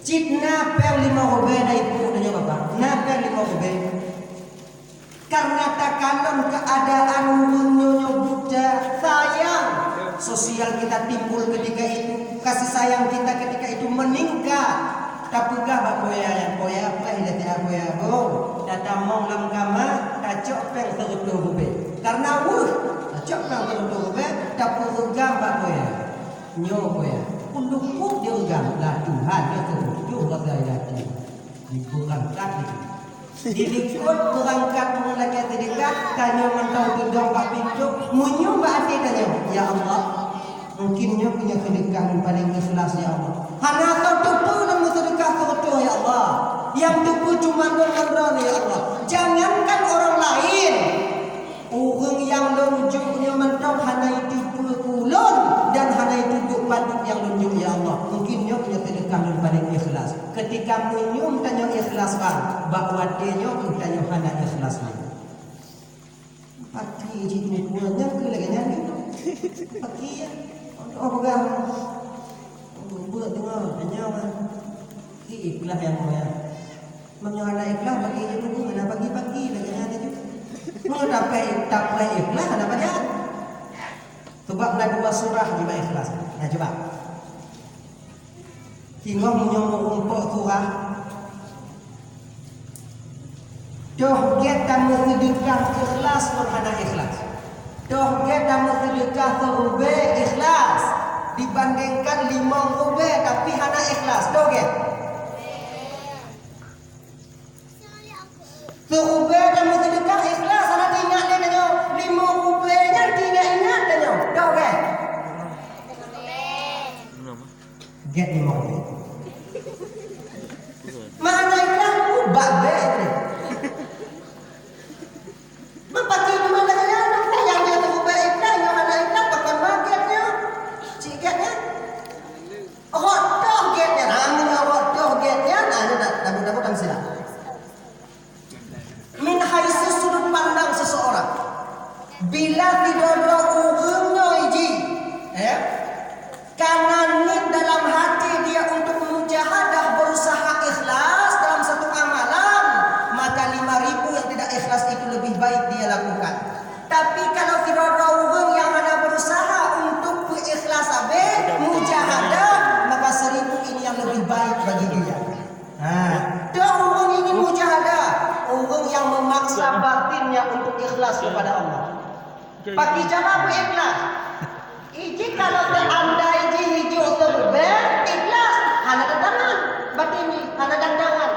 cip napel 5 rubel dari ibu tanya bapak napel 5 rubel karena tak kalon keadaan nyonya buta sayang sosial kita timbul ketika itu, kasih sayang kita ketika itu meningkat. Tapugah bak koya yang koya apa hilati aku ya go. Datang mong lam kama kacok peng terutu bube. Karena kacok peng terutu bube tapugah bak koya. Nyo koya. Unduk dia gam lah Tuhan dia tu kata ilati. Dibukan kaki. Dilikut berangkat mulai terdekat tanya mentau tudong pak pintu munyu ba ati tanya ya Allah mungkinnya punya kedekatan paling ikhlas ya Allah. Hana kau tupu dan sedekah kebetul ya Allah. Yang tupu cuma orang ya Allah. Jangankan orang lain. Orang yang lunjuknya mentok hana itu kulun dan hana itu duduk paduk yang lunjuk ya Allah. Mungkinnya punya sedekah dan paling ikhlas. Ketika munyum tanya ikhlas bang, bahawa dia tanya hana ikhlas bang. Pagi jadi punya ke lagi nyanyi. Pagi ya. Oh pegang. Buat dengar nyawa. Ikhlas yang moya. Menyoal ikhlas bagi je dulu mana pagi-pagi lagi ada je. Mau dapat ikhlas ada apa dia? Sebab ada 2 surah di ikhlas. Nah coba. Tinggal menyomong umpuk surah. Doh kita sedekah ikhlas berhana ikhlas. Doh kita sedekah terube ikhlas. Dibandingkan 5 rube tapi hana ikhlas. Doh get. Terube dan sedekah ikhlas hana ingat dia tanya 5 rube nya tidak ingat tanya. Doh get. Get 5 rube. Mana ikhlas ubah be. Mempati di mana ya? Yang dia terube ikhlas yang hana ikhlas bahkan marketnya. Cikatnya. Rodoh getnya. Namanya rodoh getnya. Nah, dapat dan sila. Min haitsu sudut pandang seseorang. Bila tidak ada urungnya iji. Karena nit dalam hati dia untuk mujahadah berusaha ikhlas dalam satu amalan, maka 5.000 yang tidak ikhlas itu lebih baik dia lakukan. Tapi kalau tidak ada orang yang ada berusaha untuk ikhlas mujahadah, maka 1.000 ini yang lebih baik bagi dia. Dia orang ini mujahadah, orang yang memaksa batinnya untuk ikhlas kepada Allah. Pakai cara ikhlas. Iji kalau seandai iji hijau terbe, ikhlas, hana tantangan, batin hana tantangan.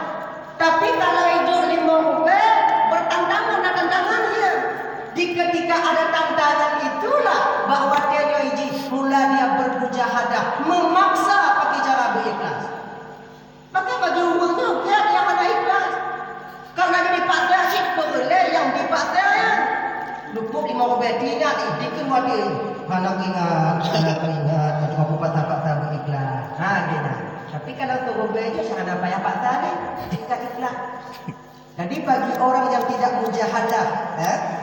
Tapi kalau hijau 5 rube, bertantangan, ada tantangan dia. Di ketika ada tantangan itulah bahwa dia iji mula dia bermujahadah, memaksa pakai cara berikhlas. Maka bagi umurnya dia hana ikhlas. Karena dia dipaksa sih boleh yang dipaksa ya. Lupuk 5 rube tidak dibikin wadir. Anak ingat, aku patah-patah berikhlas. Dia. Tapi kalau terubah itu sangat apa ya Pak tadi? Jika ikhlas. Jadi bagi orang yang tidak mujahadah,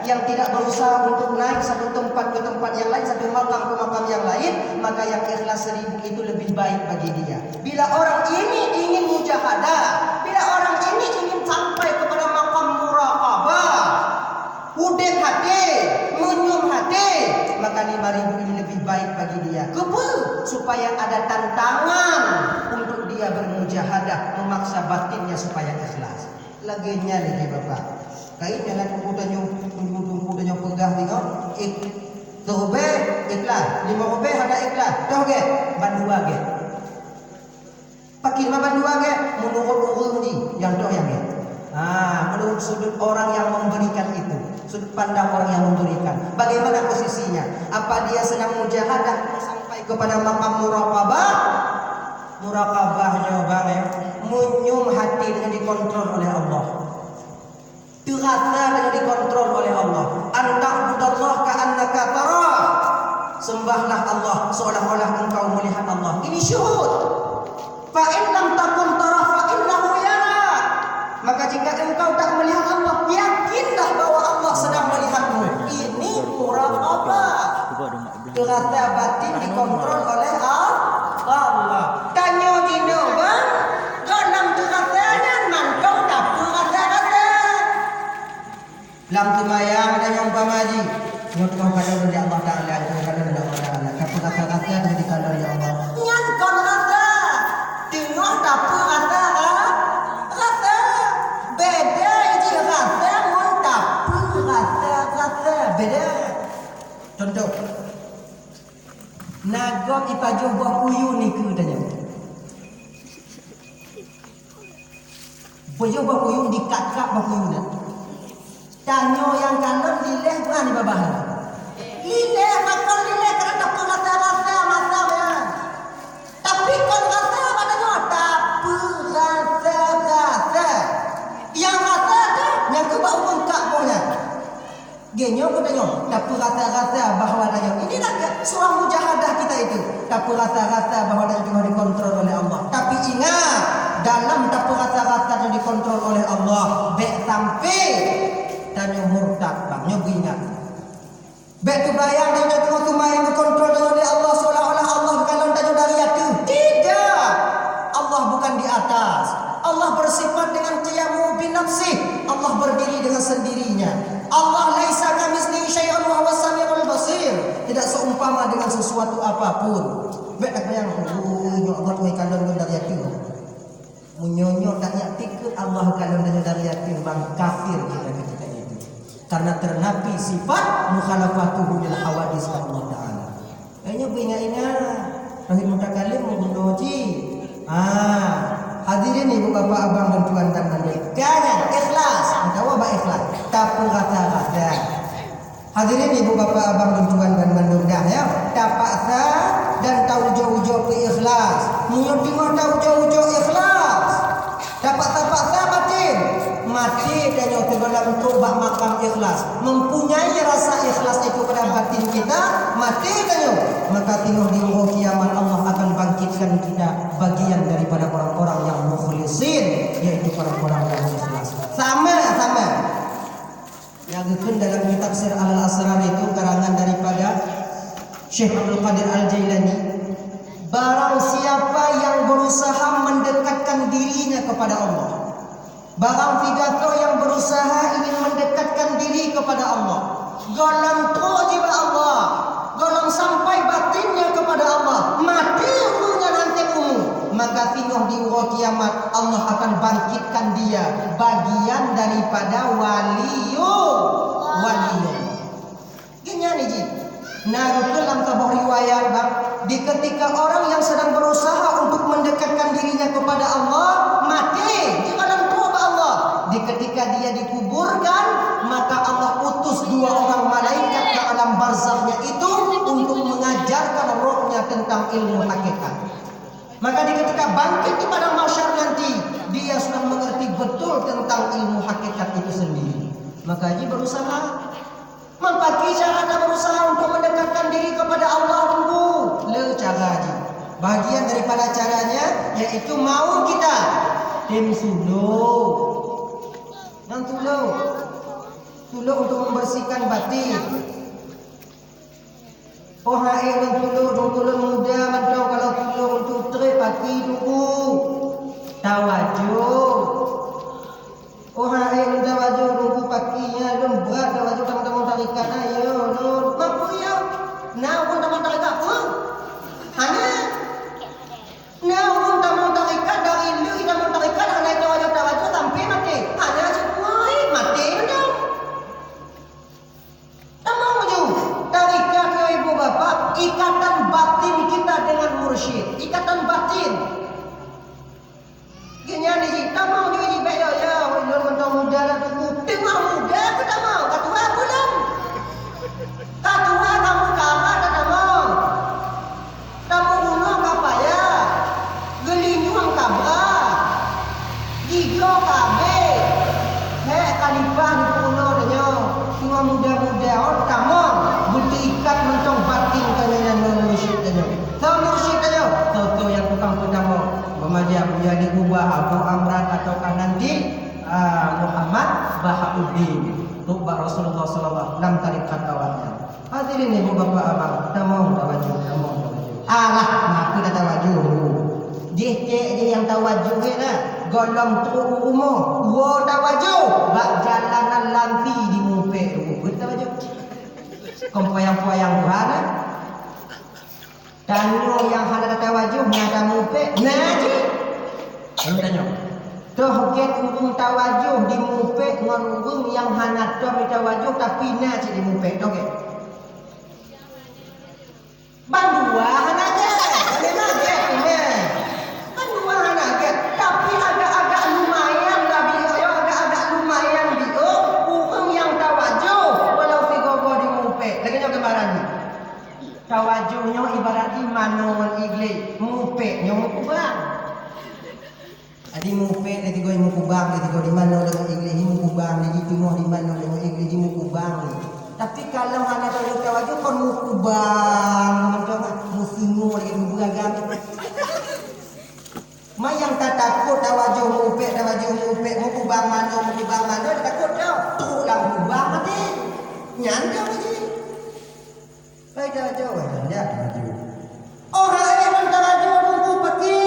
yang tidak berusaha untuk naik satu tempat ke tempat yang lain, satu makam ke makam yang lain, maka yang ikhlas 1.000 itu lebih baik bagi dia. Bila orang ini ingin mujahadah, bila orang ini ingin sampai kepada makam muraqabah, udek hati, menyum hati, maka 5.000 ini lebih baik bagi dia. Supaya ada tantangan untuk dia bermujahadah, memaksa batinnya supaya ikhlas. Laginya lagi Bapak. Kaitnya lah kumpul-kumpul pegah tengok. Terube ikhlas, 5 rube ada ikhlas. Dah ke? Bandua ke? Pakai 5 bandua ke? Menurut urung ni yang dah yang ke? Menurut sudut orang yang memberikan itu, sudut pandang orang yang memberikan. Bagaimana posisinya? Apa dia sedang mujahadah sampai kepada makam muraqabah? Muraqabahnya bang ya, menyum hati dengan dikontrol oleh Allah. Terasa dengan dikontrol oleh Allah. Anta'budallah ka'annaka tarah. Sembahlah Allah seolah-olah engkau melihat Allah. Ini syuhud. Fa in lam takun tarah fa innahu yara. Maka jika engkau tak melihat Allah, yakinlah bahwa Allah sedang melihatmu. Ini muraqabah. Terasa batin dikontrol oleh Allah. Tanya dino bang, dalam terasanya mantap tak terasa. Lam tumayang dan yang pamaji. Semua pada Allah Taala itu kadang wa taala. Kapur rasa-rasa jadi kalau ya Allah. Yang kon rasa. Tengok dapur rasa rasa. Beda je rasa mun dapur rasa beda. Contoh. Nagok ipajuh buah puyuh ni ke tanya. Pujuh buah puyuh dikak-kak buah puyuh dah. Tanya yang kanan lileh berani babahan. Lileh bakal lileh kerana dapur rasa masa ya. Tapi kon rasa padanya dapur rasa. Yang rasa tu yang ke bau bengkak punya. Genyo pun tanya dapur rasa bahawa tanya. Inilah surah mujahadah kita itu. Dapur rasa bahawa tanya dikontrol oleh Allah. Tapi ingat dalam dapur rasa yang dikontrol oleh Allah, baik sampai tanya murtad bang, nyoba ingat. Baik tu bayang tanya tengok tu yang dikontrol oleh Allah seolah-olah Allah kalau tanya dari itu. Tidak. Allah bukan di atas. Allah bersifat dengan qiyamu bin nafsih. Allah berdiri dengan sendirinya. Allah laisa kamitslihi syai'un wa huwas samiul basir. Tidak seumpama dengan sesuatu apapun. Baik tak bayang Allah tu kalau dari itu. Munyonyo tak yakti Allah kalau dari yakin bang kafir kita itu karena ternapi sifat mukhalafatuhu bil hawadis Allah taala. Kayaknya ingat rahim mutakalim menguji. Hadirin ibu bapak abang dan tuan dan hadirin. Jangan ikhlas. Tahu apa ikhlas? Tapu rasa. Hadirin ibu bapak abang dan tuan dan mandungdah ya. Tapaksa dan tahu jauh-jauh ikhlas. Mengerti tahu jauh-jauh ikhlas. Dapat tapaksa batin. Mati dan yang terdalam tobat makam ikhlas. Mempunyai rasa ikhlas itu pada batin kita. Mati dan yang. Maka tengok di hari kiamat Allah akan bangkitkan kita bagian daripada orang-orang yang mukhlisin. Yaitu orang-orang yang ikhlas. Sama. Yang dikun dalam kitab Sir Al-Asrar itu karangan daripada Syekh Abdul Qadir Al-Jailani. Barang siapa yang berusaha mendekatkan dirinya kepada Allah, barang pidato yang berusaha ingin mendekatkan diri kepada Allah, golong jiwa Allah, golong sampai batinnya kepada Allah, mati umurnya nanti maka tengok di hari kiamat Allah akan bangkitkan dia bagian daripada waliyullah. Gini ji. Nah, dalam sebuah riwayat bang, di ketika orang yang sedang berusaha untuk mendekatkan dirinya kepada Allah mati di dalam tubuh Allah, di ketika dia dikuburkan maka Allah utus dua orang malaikat ke alam barzakhnya itu untuk mengajarkan rohnya tentang ilmu hakikat. Maka di ketika bangkit di padang mahsyar nanti dia sudah mengerti betul tentang ilmu hakikat itu sendiri. Maka dia berusaha mempaki cara berusaha untuk mendekatkan diri kepada Allah dulu. Le cara aja. Bagian daripada caranya yaitu mau kita tim suluh. Yang tuluh untuk membersihkan batin. Oh hai dan tuluh muda macam kalau tuluh untuk teri pagi dulu. Tawajuh. Oh hai dan tawajuh dulu paginya belum berat tawajuh teman-teman tarikat ayo lur. Mampu ya. Nah pun teman tarikat pun. Hanya nah pun teman tarikat dari lu teman tarikat hanya tawajuh sampai mati. Hanya semua mati dah. Tamam maju. Tarikat ya ibu bapak, ikatan batin kita dengan mursyid, ikatan batin. Gini ni, tamam juga ni baik ya. Ulun mentang muda dah tunggu. Tengok muda aku tak mau, katua belum. Katua kamu kabar tak mau. Kamu bunuh apa ya? Gelinyuang kabar. Gigo kabe. Kalipah di pulau dia. Tengok muda-muda orang kamu. Bukti ikat mentong batin kalian yang mursyid tanya. Tahu mursyid tanya? Tahu yang tukang pertama Muhammadiyah menjadi ubah Abu Amran atau nanti Muhammad Bahauddin Tuba Rasulullah sallallahu dalam tarikat awalnya. Hadirin ibu bapak abang, tamam tawaju. Alah, aku dah tawaju. Dia yang tawaju lah. Golong tu umur, wo tawaju. Bak jalanan lampi di mumpet tu. Tawaju. Kompoyang-poyang berada. Tanya yang hana tawajuh ngada mupek naji. Belum tanya. Toh get urung tawajuh di mupek ngan urung yang hana tawajuh tapi naji di mupek toh get. Bandua hana get. Memang get ini. Bandua hana get tapi agak-agak lumayan lah bio yo agak-agak lumayan bio urung yang tawajuh walau si gogo di mupek. Lagi nyo gambaran ni. Tawajuhnya ibarat manon igle, mupeknya mukubang. Adi mupek dia tiga mukubang, dia tiga di mana dengan igle mukubang, dia tengok di mana dengan igle mukubang. Tapi kalau hanya tawajuh kon mukubang, macam musimu lagi beragam. Mayang tak takut tawajuh mupek, mukubang mana, takut tau. Tulang mukubang mati. Nyanda lagi. Baik tawajuh, tidak tawajuh. Orang yang tawajuh buku peti,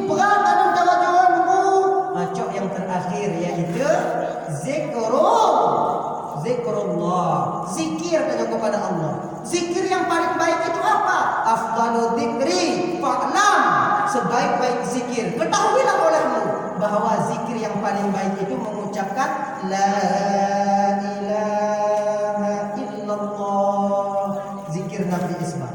berat dalam tawajuh buku. Macam yang terakhir iaitu zikrullah, zikir kepada Allah. Zikir yang paling baik itu apa? Afdalu dzikri fa'lam. Sebaik-baik zikir, ketahuilah olehmu bahawa zikir yang paling baik itu mengucapkan la ilaha illallah. Zikir Nabi Isma.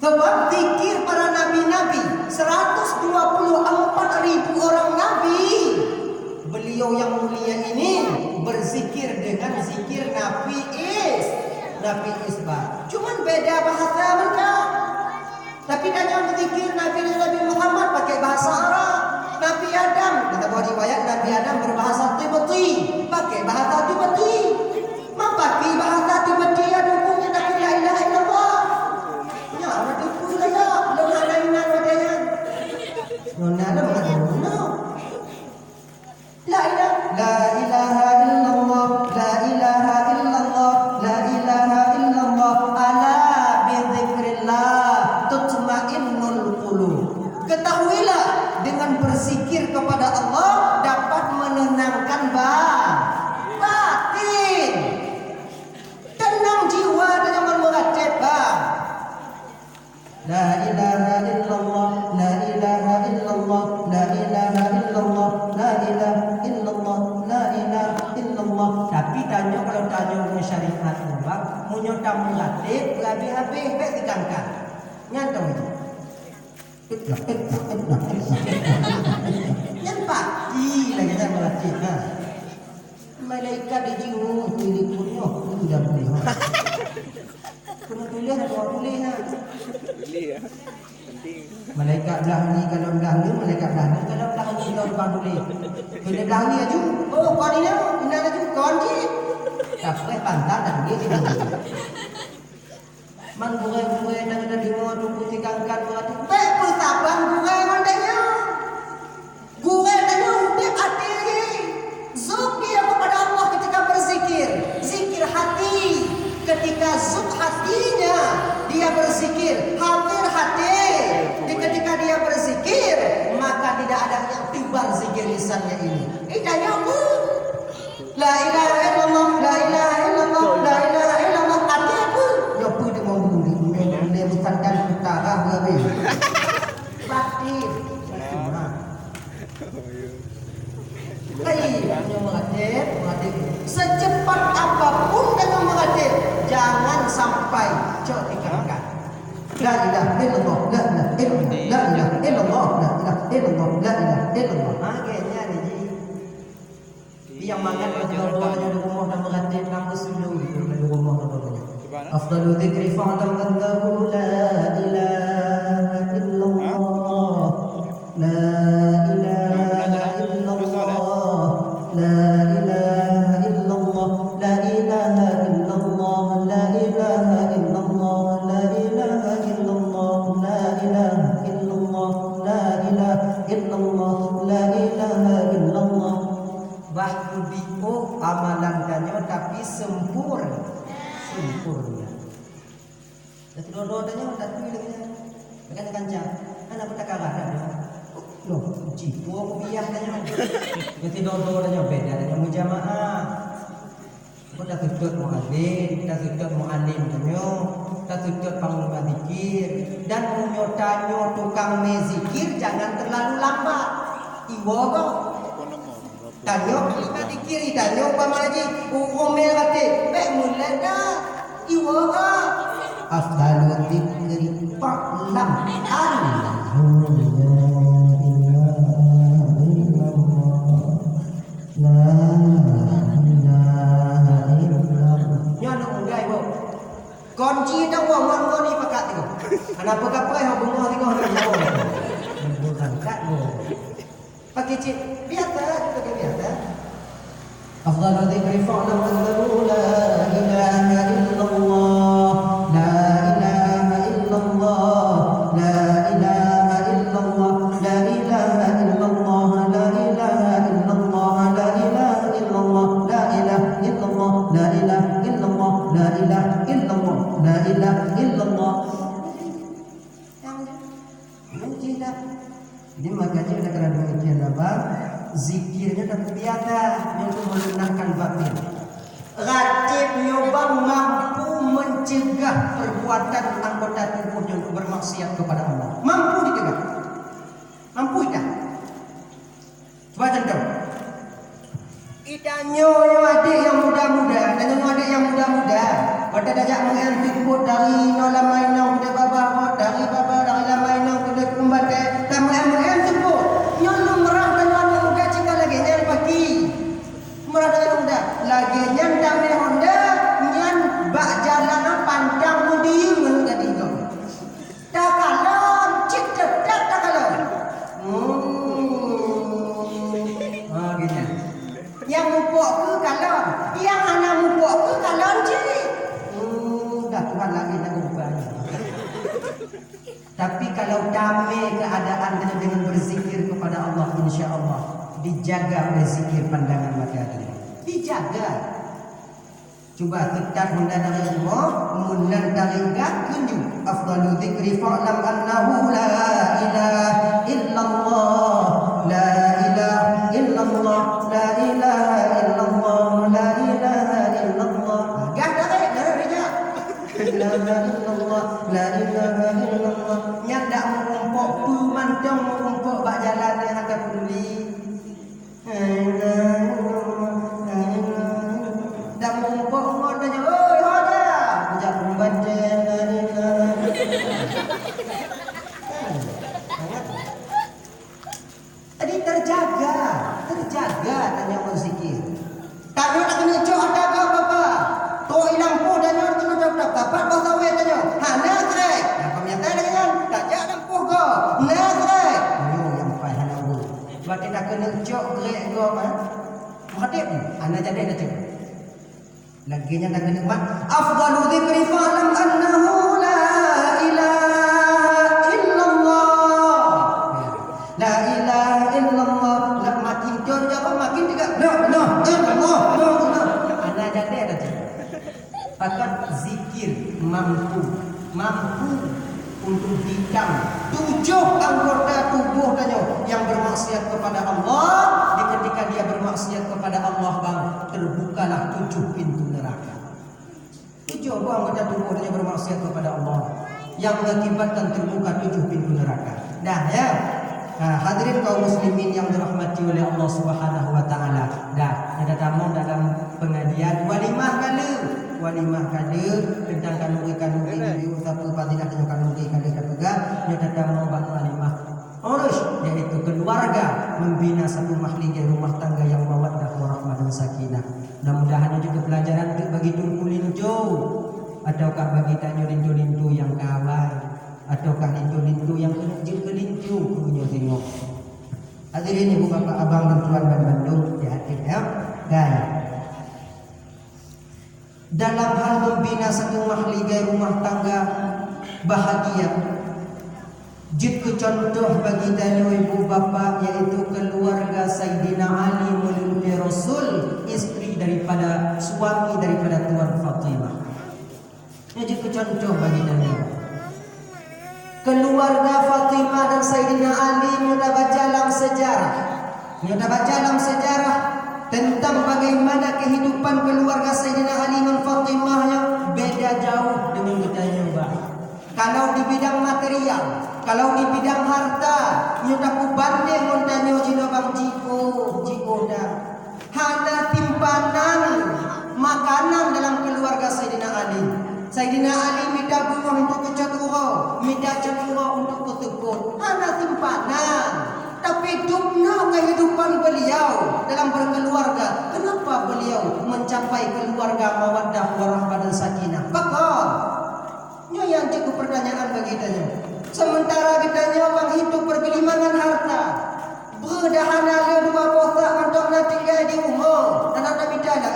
Sebab zikir para nabi-nabi 124.000 orang nabi. Beliau yang mulia ini berzikir dengan zikir Nabi Isma. Cuman beda bahasa mereka. Tapi dalam zikir Nabi Muhammad pakai bahasa Arab. Nabi Adam, kita buat riwayat Nabi Adam berbahasa Tibeti, pakai bahasa Tibeti. Pakai bahasa Tibeti ada hukumnya tak la ilaha illallah. Ya, ada hukum saja. Belum ada inan wadanya. Nona ada mana? La ilaha illallah, la ilaha illallah, la ilaha illallah. Ala bi dzikrillah tutmainnul qulub. Ketahuilah dengan berzikir kepada Allah dapat menenangkan batin. Tenang jiwa dengan meratib La ilaha illallah, la ilaha illallah, la ilaha illallah, la ilaha illallah, la ilaha illallah. Tapi tanya kalau tanya punya syariat ubah, punya tamu meratib habis-habis baik dikangkan. Nyata itu. Yang pagi lagi tak meratib malaikat dijinggung telefonnya sudah boleh. Kena tulis ada orang tulis Boleh ya. Penting. Malaikat belah ni kalau belah ni, malaikat belah ni kalau belah ni kita bukan tulis. Kena belah ni aju. Oh, kau ni dah. Ini aju kau ni. Tak boleh pantat dan dia tidak. Man burai dan ada di mana tu putih kangkat berarti. Baik persabang burai mandanya. Burai tanya udah hati lagi. Zuk dia kepada Allah ketika berzikir. Zikir hati. Ketika zuk hatinya dia berzikir, hadir hati. Ketika dia berzikir, maka tidak ada yang tiba zikir lisannya ini. Tanya aku. La ilaha illallah, la ilaha illallah, la ilaha illallah. Hati aku. Ya pun dia mau buli. Dia bertandang utara berapa? Batin. Yang mengatib. Secepat apapun dengan mengatib, jangan sampai cekikkan. La ilaha illallah, la ilaha illallah, la ilaha illallah, la ilaha illallah, la ilaha illallah. Makanya ni yang mangan dua-duanya di rumah dan mengatib kampus dulu di rumah dua-duanya. Afdalu dzikri fa'lam annahu la ilaha illallah, la ilaha illallah. La ilaha illallah, la ilaha illallah, la ilaha illallah, la ilaha illallah, la ilaha illallah, la ilaha illallah, la ilaha illallah. Bahku bio amalan kanyo tapi sempurna. Jadi dua-duanya tak pilih dengan kancang. Anak bertakara dah. Loh, jitu aku biah tanya. Jadi dodo tanya beda dengan berjamaah. dah tuntut muadzin, dah tuntut muallim tanyo, dah tuntut panglima zikir dan punyo tanyo tukang zikir jangan terlalu lambat. Iwo ko. Tanyo panglima zikir tanyo pamaji umel kate, mulai dah. Iwo ko. Afdalul dzikri fa'lam annahu kunci dah wang ni pakat tu. Kenapa kapai hok bunga tengok ni. Bukan kat tu. Pakai cip biasa kita ke biasa. Afdalul dzikri fa'lam annahu la ilaha illallah. La ilaha illallah. La ilaha illallah. La ilaha illallah. La ilaha illallah. La ilaha illallah. La ilaha illallah. La ilaha illallah. La ilaha illallah. La ilaha illallah. Yang jadi makanya ada kerana demikian apa? Zikirnya dah biasa untuk melunakkan batin. Ratib nyoba mampu mencegah perbuatan anggota tubuhnya untuk bermaksiat kepada Allah. Mampu dicegah. Mampu tidak? Coba contoh. Idanyo adik yang muda-muda, dan adik yang muda-muda. Pada dajak mengantuk dari nola mainang ke baba, dari baba dari lamainang ke kumbate, dan mengantuk nyolong merah dan nyolong muda jika lagi nyan pagi. Merah dan muda, lagi nyan damai Honda, nyan bak jalan pandang mudi menunggu tiga. Tak kalon, cita tak kalon. Gini. Yang mupuk ke kalon, yang anak mupuk ke kalon ciri. Dah Tuhan lagi nak ubah. Tapi kalau damai keadaan dengan berzikir kepada Allah, insya Allah dijaga oleh zikir pandangan mata tadi. Dijaga. Coba tetap mendadak semua, mundan taringkat kunju. Afdalul dzikri fa'lam annahu la ilaha illallah. La ilaha illallah. La ilaha illallah. La ilaha illallah. Gak tarik reja. La ilaha illallah. La ilaha illallah. Yang tak mengumpuk pemandang mengumpuk bak jalan yang ada peduli. Dan mengumpuk ngodanya, oi hoda. Sejak membaca la ilaha. Tadi terjaga tanya berzikir. Tak nak kena cok ada ke apa? Tok hilang po dan nak kena dapat dapat bahasa we tanya. Hana krek. Nah, pemnyata dengan tak jak lampuh ke. Nah krek. Yo yang pai hana bu. Sebab tidak kena cok krek ke apa? Hadip ana jadi dah cok. Lagi nya tak kena mat. Afdalul dzikri fa'lam annahu la ilaha illallah. La ilaha illallah. Nak makin jor apa makin tidak. No. Ana jadi dah cok. Pakat zikir mampu untuk hidang 7 anggota tubuh tanya yang bermaksiat kepada Allah. Di ketika dia bermaksiat kepada Allah bang, terbukalah 7 pintu neraka. 7 anggota tubuh tanya bermaksiat kepada Allah yang mengakibatkan terbuka 7 pintu neraka. Dah ya. Hadirin kaum muslimin yang dirahmati oleh Allah Subhanahu wa taala. Dah ada tamu dalam pengajian walimah kala tentang kanuri satu fadilah dengan kanuri kala nyata tamu bang walimah. Urus yaitu keluarga membina satu mahligai rumah tangga yang mawaddah warahmah dan sakinah. Mudah-mudahan juga pelajaran bagi tungku linjo ataukah bagi tanyo linjo yang kawan ataukah lintu-lintu yang kecil ke lintu punya tengok. Hadirin ibu bapa abang dan tuan dan bandung hati-hati ya. Dan dalam hal membina satu mahligai rumah tangga bahagia, jika contoh bagi tanyo ibu bapa yaitu keluarga Sayyidina Ali meluruti Rasul, istri daripada suami daripada Tuan Fatimah. Ini jika contoh bagi tanyo. Keluarga Fatimah dan Sayyidina Ali sudah baca dalam sejarah. tentang bagaimana kehidupan keluarga Sayyidina Ali dan Fatimah yang beda jauh dengan kita yang baik. Kalau di bidang material, kalau di bidang harta, nyodaku banding montanyo jino bang jiko dah. Hana timpanan makanan dalam keluarga Sayyidina Ali. Sayyidina Ali minta bunga untuk kecadura, minta cedura untuk ketukut. Hana timpanan. Tapi dupna kehidupan beliau dalam berkeluarga. Kenapa beliau mencapai keluarga mawaddah warahmah dan sakinah? Bakal nyo yang cukup pertanyaan bagi kita. Sementara kita bang hidup bergelimangan harta, berdahana le dua kotak untuk nak tinggal di rumah dan ada bidala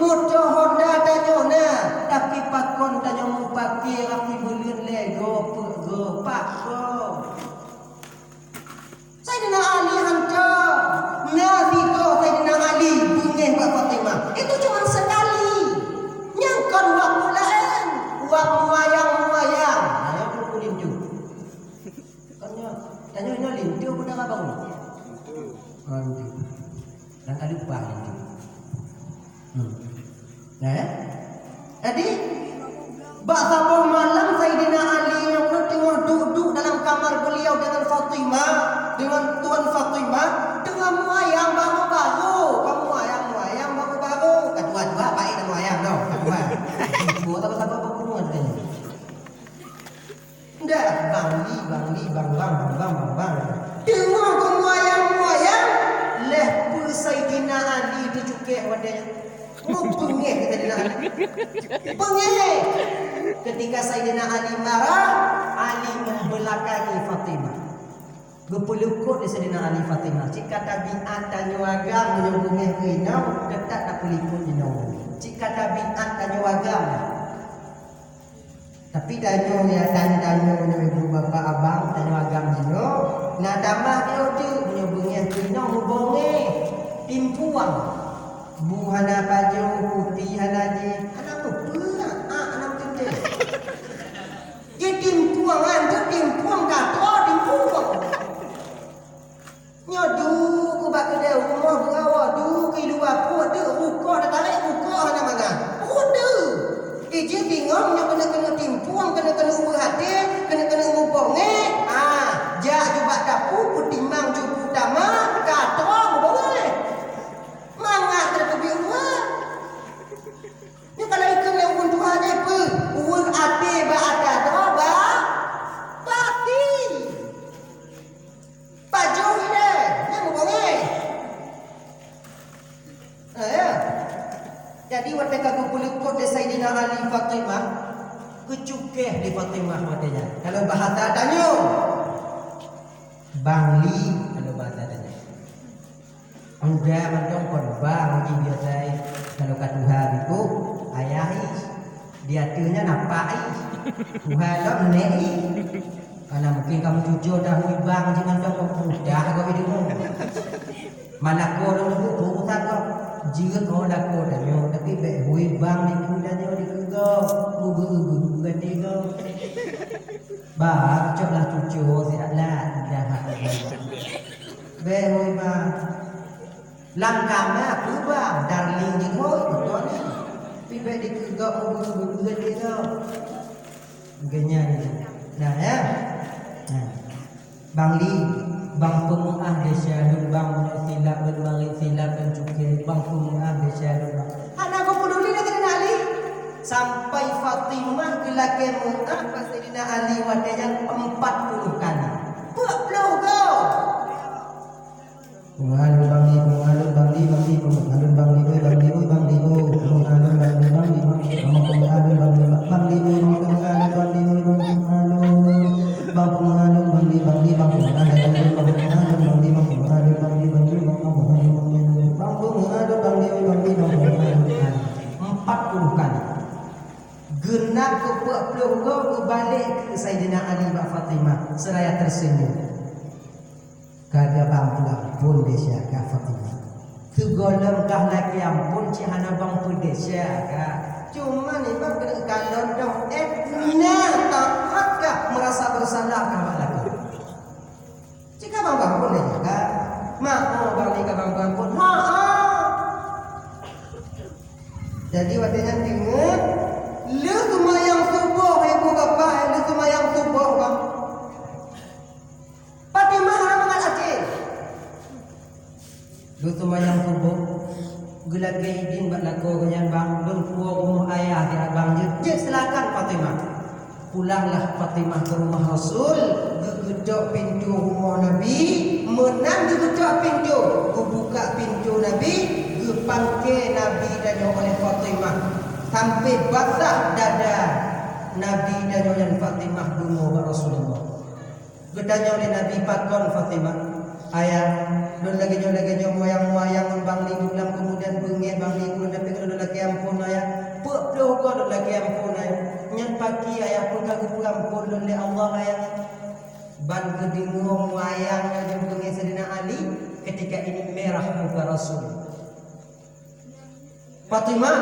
motor Honda tanyo na, tapi pakon tanyo mu pakai rapi bulan lego pakko. Sayyidina Ali hantar Nabi to Sayyidina Ali bungeh Pak Fatimah. Itu cuma sekali. Nyangkon waktu lain. Waktu wayang-wayang. Ayo aku lindu. Tanya lindu aku dah abang. Lindu. Dan ada lupa lindu. Jadi Sabah malam Sayyidina Ali yang tengah duduk dalam kamar beliau dengan Fatimah, dengan Tuan Fatimah, dengan wayang baru-baru. Kamu wayang baru-baru. Kedua-dua baik dan wayang tau. Kedua. Ibu tak apa-apa berhubungan dengan ini. Dah bang. Dengar kamu wayang. Lepas Sayyidina Ali dicukik wadanya. Pengeh kita dengar. Pengeh. Ketika Sayyidina Ali marah, Ali membelakangi Fatimah. Berpelukut di Sayyidina Ali Fatimah. Jika tabiat tanya agam menyambungnya ke inau, tetap tak peliput inau. Jika tabiat tanya agam. Tapi tanya ibu bapa abang tanya agam dino. Nak tambah dia tu menyambungnya ke inau hubungnya timpuang. Bu hana baju putih hana je. Anak tu pula. Anak tu je. Dia timpuang kata timpuang. Nyodu ku bak kedai rumah berawak du ke luar pun de ruko dah tarik ruko hana mana. Udah. Dia bingung kena timpuang kena umur hati, kena umur bonge. Jak juga dapur putimang jupu tama kata bonge. Mangat terlebih rumah. Ni kalau ikan yang pun Tuhan je apa? Uang hati berada teraba. Pati. Baju ni. Ni mau ya. Jadi waktu aku pelukut di Sayyidina Ali Fatimah, kecukeh di Fatimah wadanya. Kalau bahasa tanya, bangli kalau bahasa tanya. Enggak macam korban bagi biasa. Kalau kat Tuhan itu ayah dia tunya nampak Tuhan lo menei. Karena mungkin kamu jujur dah bang jangan kau mudah kau hidupmu. Malako dulu urusan kau. Jika kau laku dah tapi baik hui bang ni kuda nyo di kegau. Bubu gede kau. Bah coklah cucu siatlah dah. Baik hui bang. Langkahnya aku bang, darling je kau, betul ni. Tapi di kegak bubu gede kau. Genya ni. Nah ya. Bang Li, bang penguah desa bang silap bermari silap dan cukai bang penguah desa bang. Anak kau peduli dah kena Ali. Sampai Fatimah ke laki mu'ah Sayyidina Ali wadanya 40 kali. 40 kau. Pengalun bang li, pengalun bang li, pengalun bang li, bang li, pengalun bang li, pengalun bang li, bang li, pengalun bang li, bang li, pengalun bang li, genap ke 40 kau berbalik ke Sayyidina Ali dan Fatimah seraya tersenyum. Kagak banglah pun desa ka Fatimah. Segolong kah laki ampun cihana bang pun desa ka. Cuma ni bang kalau dong nah tak merasa bersalah kah laki. Jika bang pun desa ka, mak bang ni ka bang pun Jadi waktunya tengok lu semayang subuh ibu bapa, lu semayang subuh bang. Fatimah orang Aceh. Lu semayang subuh gula gaidin bak lako kenyan bang, berpuang rumah ayah di abang je silakan Fatimah. Pulanglah Fatimah ke rumah Rasul, gegedok pintu rumah Nabi, menang gegedok pintu, buka pintu Nabi, gepangke Nabi dan oleh Fatimah sampai basah dada Nabi dan oleh Fatimah dulu Rasulullah. Gedanya oleh Nabi pakon Fatimah, ayah, don lagi moyang bang li ulang kemudian bengi bang li ulang tapi kalau lagi ampun ayah, puak doh kau lagi ampun ayah. Nyan pagi ayah pun kagu ampun oleh Allah ayah. Ban gedingung wayang yang bengi Sayyidina Ali ketika ini merah muka Rasul. Fatimah,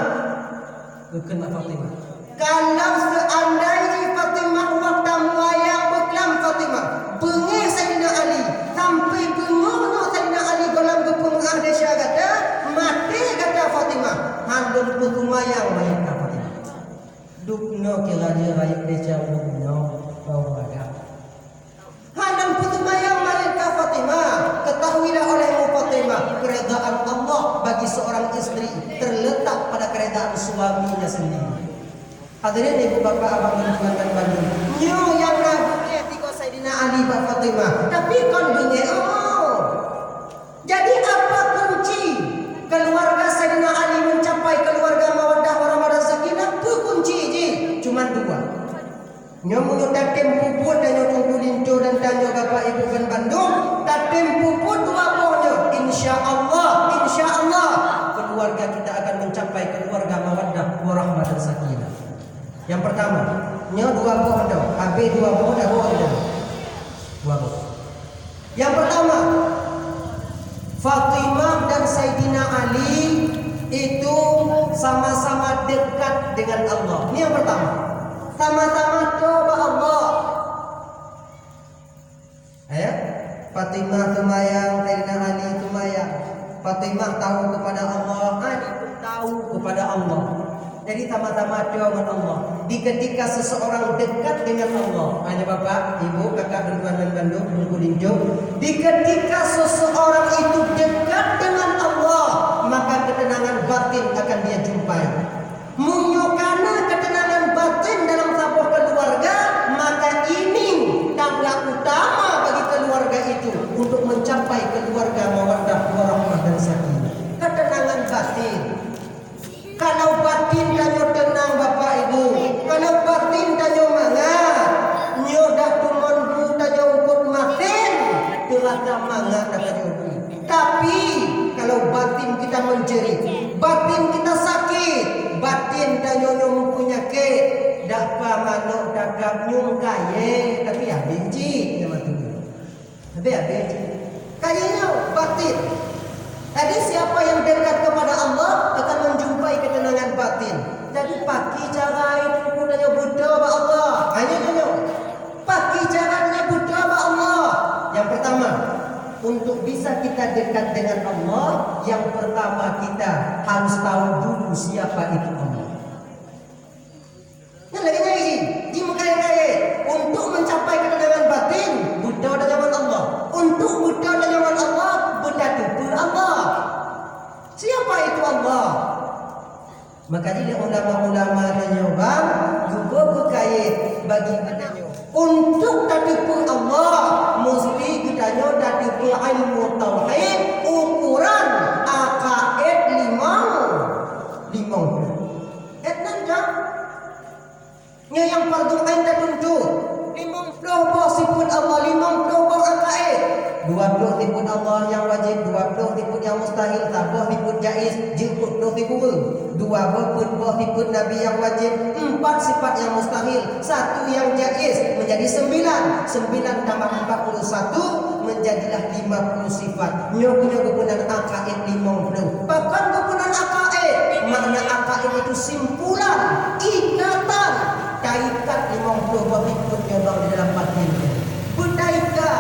bukan Fatimah. Kalau seandainya Fatimah waktu wayang beklam Fatimah, bengi Sayyidina Ali sampai bengono Sayyidina Ali dalam gepengah desa kata mati kata Fatimah, handun putu mayang mayang Fatimah. Dukno kira dia rakyat desa dukno bawaga. Handun putu mayang mayang Fatimah. Ketahuilah olehmu Fatimah, keredaan Allah bagi seorang istri terletak pada keredaan suaminya sendiri. Hadirin ibu bapa abang dan tuan dan bandung. Nyo yang rabunya tiga Sayyidina Ali bak Fatimah. Tapi kon bunyi jadi apa kunci keluarga Sayyidina Ali mencapai keluarga mawaddah warahmah sakinah? Tu kunci je. Cuma dua. Nyo munyo tatem puput dan nyo tunggu linco dan tanya bapak ibu dan bandung. Tatem puput dua pohonyo. Insya-Allah keluarga kita akan mencapai keluarga mawaddah warahmah sakinah. Yang pertama, nyo dua pohon dah. Habis dua pohon dah pohon dah. Dua pohon. Yang pertama, Fatimah dan Sayyidina Ali itu sama-sama dekat dengan Allah. Ini yang pertama. Sama-sama coba Allah. Ayat Fatimah semayang, Sayyidina Ali semayang. Fatimah tahu kepada Allah, Ali pun tahu kepada Allah. Jadi sama-sama doa dengan Allah. Di ketika seseorang dekat dengan Allah, hanya bapak, ibu, kakak, dan tuan dan bandung, tunggu linjo. Di ketika seseorang itu dekat dengan Allah, maka ketenangan batin akan dia jumpai. Munyokana ketenangan batin dalam sebuah keluarga, maka ini tangga utama bagi keluarga itu untuk mencapai keluarga mawaddah warahmah dan sakinah. Ketenangan batin. Kalau batin danyo tenang bapak ibu, kalau batin danyo mangat, nyo dah tumonku danyo ukut matin, terasa mangat dah danyo. Tapi kalau batin kita menjerit, batin kita sakit, batin danyo nyum penyakit, dak pa manuk dagap nyum kaye, tapi ya benci nama tu. Tapi ya benci. Kayaknya batin. Jadi siapa yang dekat kepada Allah akan menjumpai ketenangan batin. Jadi pagi cara itu gunanya Buddha ba Allah. Hanya nyo. Pagi caranya Buddha ba Allah. Yang pertama, untuk bisa kita dekat dengan Allah, yang pertama kita harus tahu dulu siapa itu Allah. Yang lainnya ini, di mekaya-kaya untuk mencapai ketenangan batin, Buddha dan zaman Allah. Untuk Buddha dan zaman Allah, Buddha itu Allah. Siapa itu Allah? Maka dia ulama-ulama tanya bang, juga berkaya bagi katanya. Untuk tadipu Allah, mesti kitanya tadipu ilmu tauhid, ukuran akaid limang. Etnanda. Nya yang fardu ain dah tuntut. 50 sifat Allah, 50 akaid. 20 sifat Allah yang wajib, 20 sifat yang mustahil, 10 sifat jaiz, 40 sifat. 20 sifat Nabi yang wajib, 4 sifat yang mustahil, 1 yang jaiz, menjadi 9. 9 tambah 41 menjadilah 50 sifat. Nyo punya kegunaan akaid 50. Bahkan kegunaan akaid, makna akaid itu simpulan, ikatan, kaitan 50 sifat yang di dalam batin. Budaika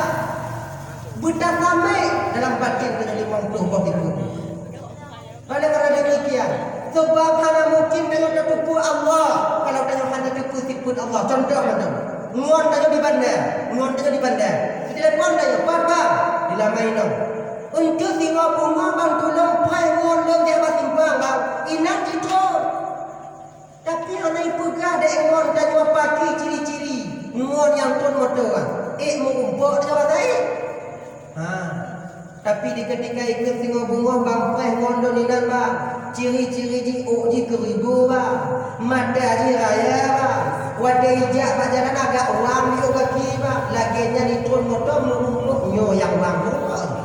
Budakame dalam batin dengan 50 sifat. Oleh kerana demikian, sebab hanamu Allah. Contohnya tu. Ngon tayo di bandar. Ngon tayo di bandar. Telepon tayo. Bang. Dilamai no. Untuk singa bunga bang tulung pai ngon lo dia basimbang bang. Inak itu. Tapi anak pegah ada ngon tayo pagi ciri-ciri. Ngon yang tun motor. Mau umbok tayo batai. Tapi di ketika ikut singa bunga bang pai ngon lo ninan bang. Ciri-ciri di ji keribu bang. Mata ji raya bang. Wadah hijab bang jalan agak wang di kaki bang. Laginya di tun motor mengumpuk nyo yang wang rumah.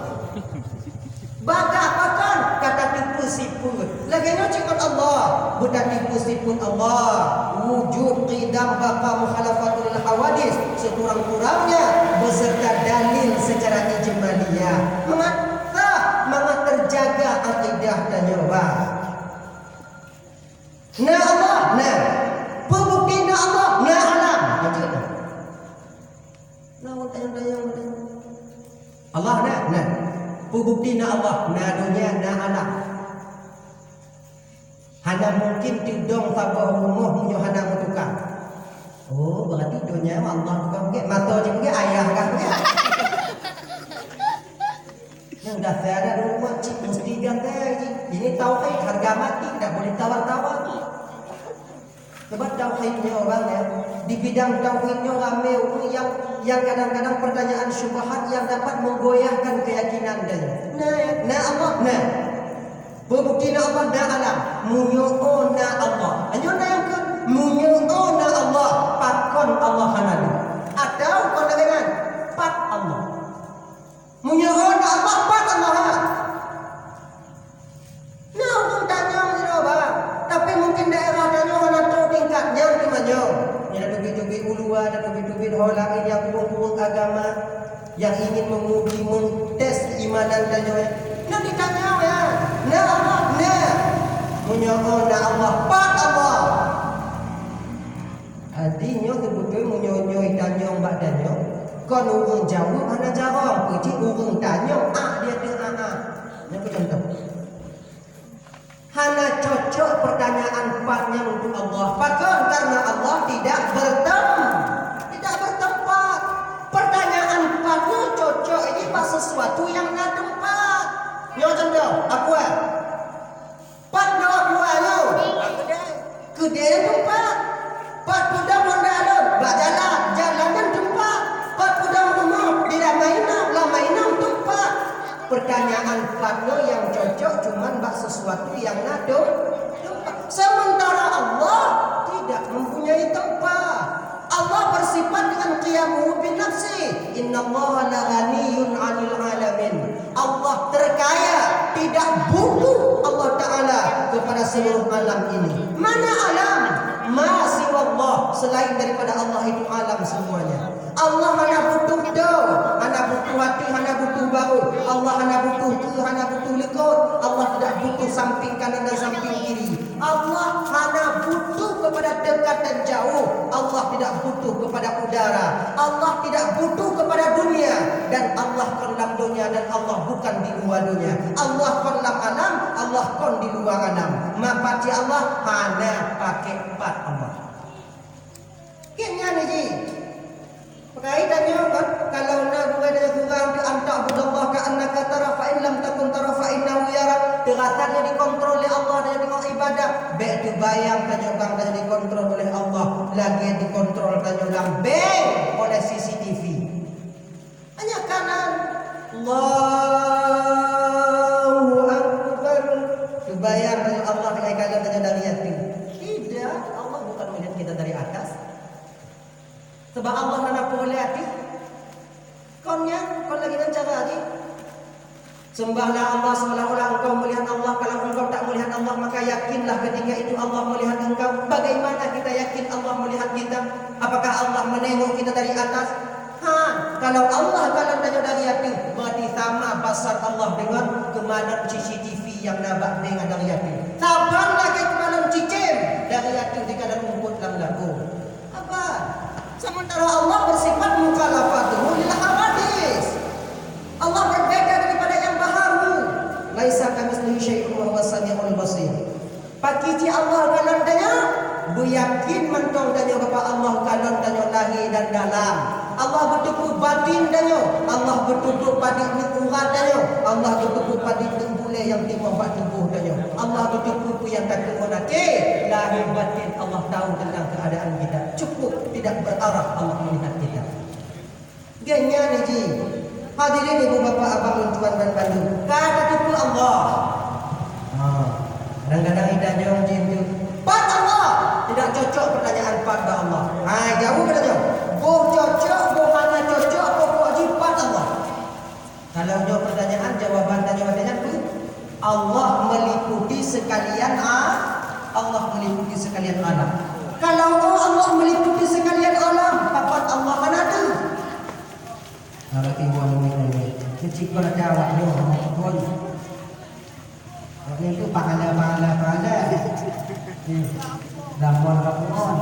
Baga pakan kata tipu sipu. Laginya cakap Allah. Bukan tipu sipu Allah. Wujud qidam bapa mukhalafatul hawadis. Sekurang-kurangnya beserta dalil secara ijmaliyah. Mengapa terjaga akidah dan nyawa. Na Allah, na. Pembukti na Allah, na alam. Macam mana? Lawan tayang-tayang. Allah na. Pembukti na Allah, na dunia, na alam. Hana mungkin tidong tabah umuh munyo hana mutukang. Oh, berarti dunia Allah tukang ke mata je ke ayah kah ke? Yang dah saya ada rumah cik mesti gantai. Ini tauhid harga mati tak boleh tawar-tawar. Sebab tauhidnya orang ya, di bidang tauhidnya ramai yang kadang-kadang pertanyaan syubhat yang dapat menggoyahkan keyakinan dia. Na Allah, na. Berbukti na Allah na alam. Munyo na Allah. Anyo na yang ke? Munyo na Allah. Pakon Allah hanadu. Atau kau dengan pat Allah. Munyo na Allah, pat Allah. Nah, orang tanya macam apa? Tapi mungkin daerah tanya mana tahu tingkatnya gimana? Ada tubik-tubik ulua, ada tubik-tubik holain yang kurung-kurung agama yang ingin menguji, mentes keimanan tanya. Nah ditanya ya. Nah Allah, nah. Munyo na Allah, pat Allah. Artinya sebetulnya munyo tanya mbak tanya. Kon urung jawab ana jarang, pergi urung tanya, dia tengah. Yang contoh. Hana cocok pertanyaan partnya untuk Allah. Bahkan karena Allah tidak bertempat. Pertanyaan partnya cocok ini pas sesuatu yang nak tempat. Nyo contoh, apa? Pat dua lo. Kedai tempat. Pat pedang Honda lo. Bak jalan tempat. Pat pedang rumah di lamainan tempat. Pertanyaan partnya yang cocok cuman bak sesuatu yang nak tempat. Sementara Allah tidak mempunyai tempat. Allah bersifat dengan qiyamuhu bin nafsi. Innallaha la ghaniyun 'anil 'alamin. Allah terkaya, tidak butuh Allah Ta'ala kepada seluruh alam ini. Mana alam? Ma siwallah, selain daripada Allah itu alam semuanya. Allah hanya butuh daun, hanya butuh hati, hanya butuh bau. Allah hanya butuh hanya butuh lekut. Allah tidak butuh samping kanan dan samping kiri. Allah hanya butuh kepada dekat dan jauh. Allah tidak butuh kepada udara. Allah tidak butuh kepada dunia. Dan Allah kon dalam dunia dan Allah bukan di luar dunia. Allah kon dalam alam, Allah kon di luar alam. Mapati Allah hanya pakai empat Allah. Kini ni. Kaitannya kan kalau nak buat kurang ke anta budallah ka annaka tara fa in lam takun tara fa innahu yara. Terasanya dikontrol oleh Allah dan dengan ibadah. Baik tu bayang tanya orang tanya dikontrol oleh Allah, lagi dikontrol tanya orang bank oleh CCTV. Hanya kanan Allahu akbar. Tu bayang tanya Allah dengan kalian tanya dari yatim. Tidak, Allah bukan melihat kita dari atas. Sebab Allah nak boleh hati. Kon lagi dan cara lagi. Sembahlah Allah seolah-olah engkau melihat Allah. Kalau engkau tak melihat Allah, maka yakinlah ketika itu Allah melihat engkau. Bagaimana kita yakin Allah melihat kita? Apakah Allah menengok kita dari atas? Kalau Allah kalau tanya dari hati, berarti sama basar Allah dengan kemanan CCTV yang nampak dengan dari hati. Sabar lagi kemanan cicim dari hati jika ada rumput dalam lagu. Apa? Sementara Allah bersifat mukhalafatuhu lil hawadis. Allah berbeda daripada yang baharu. Laisa kamitslihi syai'un wa huwas samiul basir. Pakiji Allah kalandanya beryakin mentong tanya kepada Allah kalon tanya lahir dan dalam. Allah bertubuh batin tanya. Allah bertubuh pada urat tanya. Allah bertubuh pada tembule yang timur bak tubuh tanya. Allah bertubuh yang kata orang lahir batin Allah tahu tentang keadaan kita. Cukup tidak berarah Allah melihat kita. Ganya ni ji. Hadirin ibu bapa abang tuan dan bantu. Kata tubuh Allah. Kadang-kadang idahnya macam itu. Pat Allah. Tidak cocok pertanyaan pada Allah. Jauh katanya. Boh cocok, boh mana cocok, boh wajib pat Allah. Kalau jawab pertanyaan, jawaban tanya itu Allah meliputi sekalian Allah meliputi sekalian alam. Kalau Allah meliputi sekalian alam, kapan Allah kan ada? Kalau timbul ini, kecil kalau jawab dia pun. Tapi itu pahala. Damon rapon.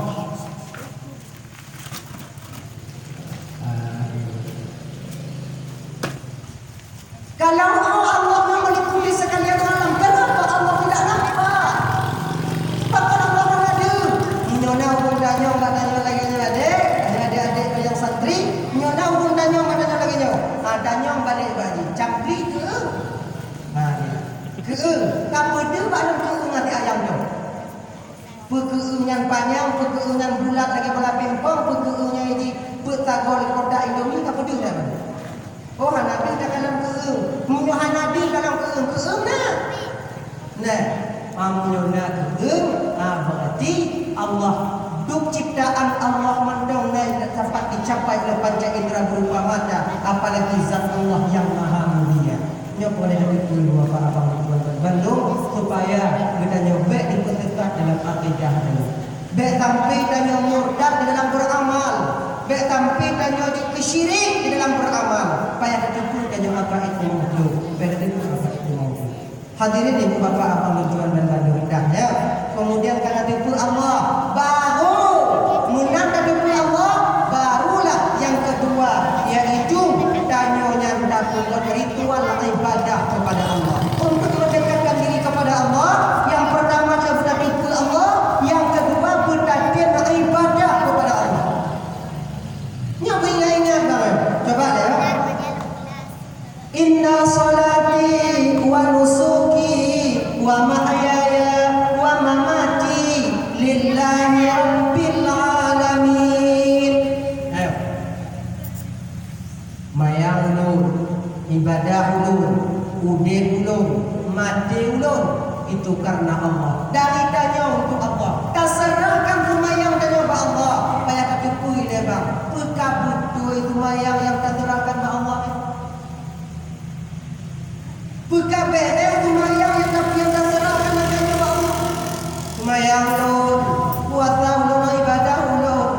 Kalau Allah meliputi sekalian alam, kenapa Allah tidak nampak? Apa Allah kan ada? Nyona bundanya matanya lagi ada. Adik-adik yang santri, nyona bundanya matanya lagi nyo. Adanya balik bagi. Cangkri ke? Apa dia badan keung hati ayam tu? Pekeung yang panjang, pekeung yang bulat lagi bola pingpong, pekeung yang ini petagol kotak Indomie, apa dia dah? Oh, Hanabi dah dalam keung. Munyo Hanabi dalam keung dah. Nah, munyo nak keung, berarti Allah duk ciptaan Allah mendong dapat dicapai oleh panca indera berupa mata, apalagi zat Allah yang maha mulia. Nyo boleh lebih dulu apa abang tuan Bandung supaya kita nyobek dipertekat dalam akidah dulu. Bek tampil dan nyo murtad di dalam beramal. Bek tampil dan nyo kesyirik di dalam beramal. Supaya terjemput dan nyo apa itu mautu. Supaya terjemput apa itu mautu. Hadirin ibu bapa abang tuan dan Bandung ya. Kemudian karena tipu Allah baru menang tipu Allah, barulah yang kedua yaitu danyonya dapat ritual ibadah kepada Allah. Untuk mendekatkan diri kepada Allah, yang pertama adalah bertipu Allah, yang kedua bertakbir ibadah kepada Allah. Nyoba ingat bang. Coba deh. Inna salati wa nusuki wa mahyaya wa mamati lillahi rabbil alamin. Ayo. Mayang ulun, ibadah ulun, udin ulun, mati ulun, itu karena Allah. Dari tanya untuk Allah. Terserahkan rumayang tanya kepada Allah. Supaya ketepui dia bang. Bukan betul itu mayang yang terserahkan kepada Allah. Bukan betul itu mayang yang terserahkan tanya kepada Allah. Mayang ulun, puasa ulun, ibadah ulun,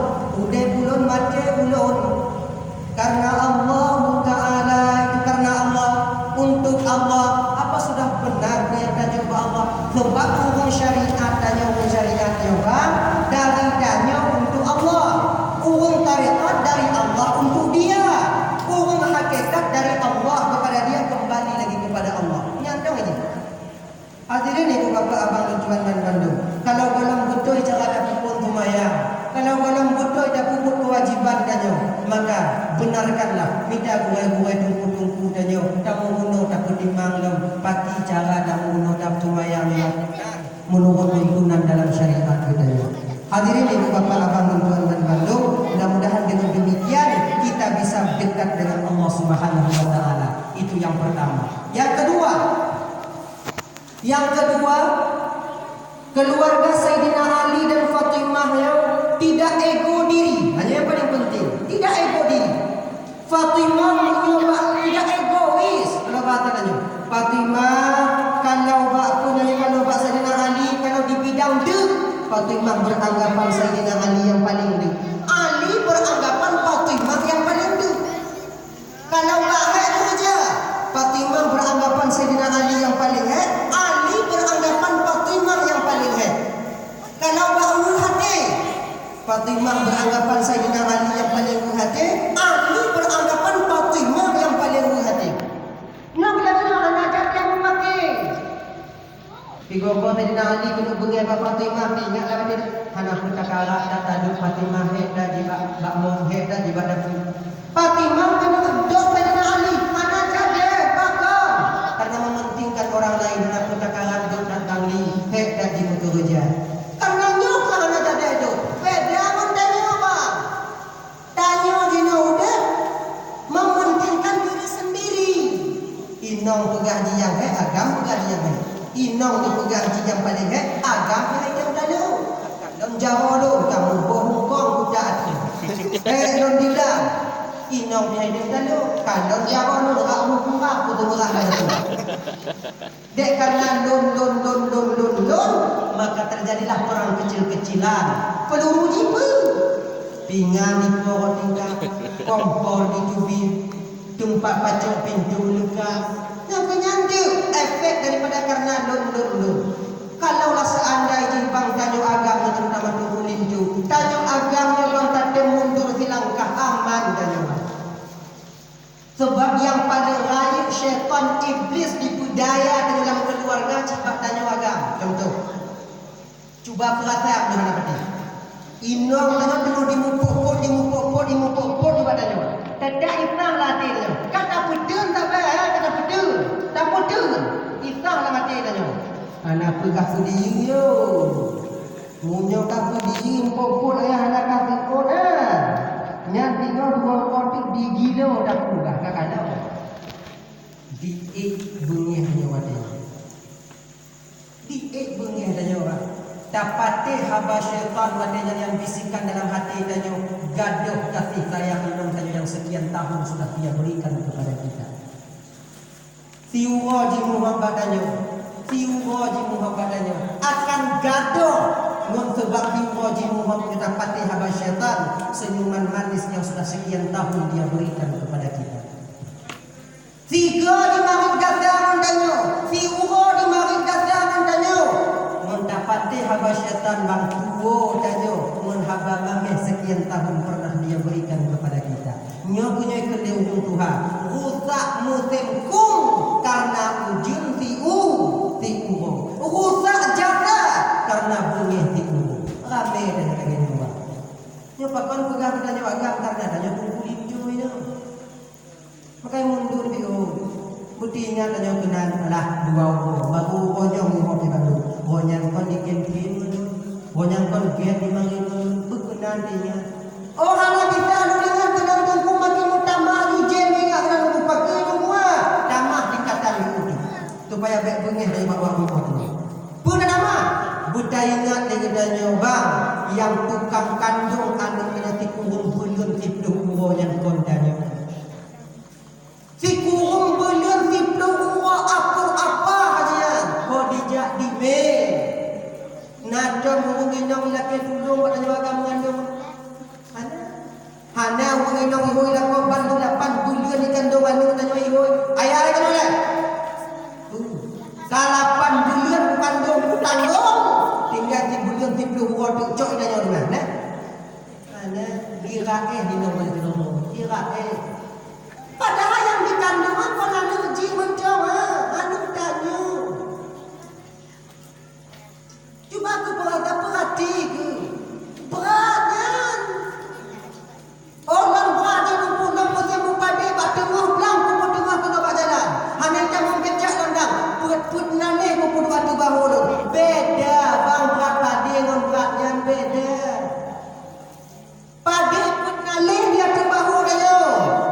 udin ulun, mati ulun. Karena Allah Ta'ala, itu karena Allah, untuk Allah. Apa sudah benar dia tanya kepada Allah? Lomba urung syariat tanya urung syariat juga dari tanya untuk Allah. Urung tarikat dari Allah untuk dia. Urung hakikat dari Allah kepada dia, kembali lagi kepada Allah. Nyantong ini. Hadirin ibu bapa abang tuan dan Bandung. Kalau belum betul cara dapat pun tumayang. Kalau belum betul dah pupuk kewajiban danyo, maka benarkanlah minta guai-guai tungku-tungku danyo. Tamu uno tak ketimbang lem pati cara tamu uno tak tumayang yang menurut tuntunan dalam syariat kita. Hadirin ibu bapa abang tuan dan Bandung, mudah-mudahan dengan demikian kita bisa dekat dengan Allah Subhanahu wa taala. Itu yang pertama. Yang kedua, keluarga Sayyidina Ali dan Fatimah yang tidak ego diri. Hanya yang paling penting, tidak ego diri. Fatimah mencoba tidak egois. Kalau bahasanya Fatimah kalau bak Sayyidina Ali, kalau di bidang dek, Fatimah beranggapan Sayyidina Ali yang paling dek. Ali beranggapan Fatimah yang paling dek. Kalau bak saja, Fatimah beranggapan Sayyidina Ali yang paling head, Ali beranggapan Fatimah yang paling head. Kalau bak hati, Fatimah beranggapan Sayyidina Ali yang paling hati, Ali beranggapan Fatimah yang paling hati. Nak belajar anak yang memakai. Tiga orang Sayyidina Ali kena bengai Fatimah, ingatlah dia. hana putakara datadu Fatimah heda di bak mon heda di badan Fatimah kena dok pada Ali hana jadi bakal karena mementingkan orang lain hana putakara dok datang li heda di mutu kerja karena nyok hana jadi itu beda mon tanya apa tanya dina udah mementingkan diri sendiri inong pegang yang agam pegang yang inong tu pegang yang paling agam yang dulu dalam Jawa tu kamu bohong budak tu dalam bila inong yang dulu kalau Jawa tu kamu buka tu murah tu dek karena lon maka terjadilah perang kecil-kecilan peluru jipa pinggan di pohon tingkat kompor di tubir tempat pacok pintu luka yang penyandil efek daripada karena lon. Kalaulah seandainya bang tanyo agama terutama tubuh lindu tanyo agama bang tak mundur silangkah aman tanyo sebab yang pada raya syaitan iblis dibudaya dalam keluarga cibak tanyo agama contoh cuba perhatian dengan apa ni inong tanyo tengok dimupuk di badannya tidak Islam latih tanyo kata pedun tak baik kata pedun tak pedun Islam lah mati tanyo anak pegah pudi yo munyo ka pudi empuk ayah anak kasih kona nyan tinggal dua kotik di gilo dak pegah ka kada di bunyi hanya wadai di bunyi hanya ora dapate haba syaitan wadainya yang bisikan dalam hati danyo gaduh kasih sayang inong danyo yang sekian tahun sudah dia berikan kepada kita siwa di Muhammad danyo siwa di Muhammad danyo akan gaduh ngon sebab siwa di Muhammad kita dapate haba syaitan senyuman manis yang sudah sekian tahun dia berikan kepada kita tiga di marit gasaran danyo siwa di marit gasaran danyo mendapati haba syaitan bang tuwo danyo menghaba mameh sekian tahun pernah dia berikan kepada kita nyo punya kelewung Tuhan rusak musim kum karena ujun tiubo rusak jaga karena bunyi tiubo rame dan kaget dua nyo pakon pegang danyo agam karena danyo kumpulin jo ini makai mundur bio putih ingat danyo kenan alah dua baru ojong ni hobi baru bonyang kon di kentin bonyang kon get di mangin bekenan dia oh hana bisa lu dengan tenang tungku makin utama lu jen ingat dengan lu pakai semua damah dikatan itu supaya baik bengih dari bawah rumah tu pun nama buta ingat dengan bang yang tukang kandung anu kena tikurung belum tipu uwo yang kondanya tikurung belum tipu uwo apa hajian Khadijah di be nada menginong laki tulung pada jaga mengandung hana menginong ibu lako bantu 8 bulan di kandung anu tanya ibu ayah ada mana salapan bulan kandung tanggung tinggal di bulan di waktu cok tanya di mana hana dirae di nomor dirae padahal yang di kandungan kon anu ji mencoba anu tanya cuba aku perhati ke beratnya orang berada di pulau musim upade batu muhlang kumpul tengah tengah jalan hanya kita mungkin jak landang put nane kumpul batu bahu beda bang berat padi dengan beratnya beda padi put nale dia tu bahu dayo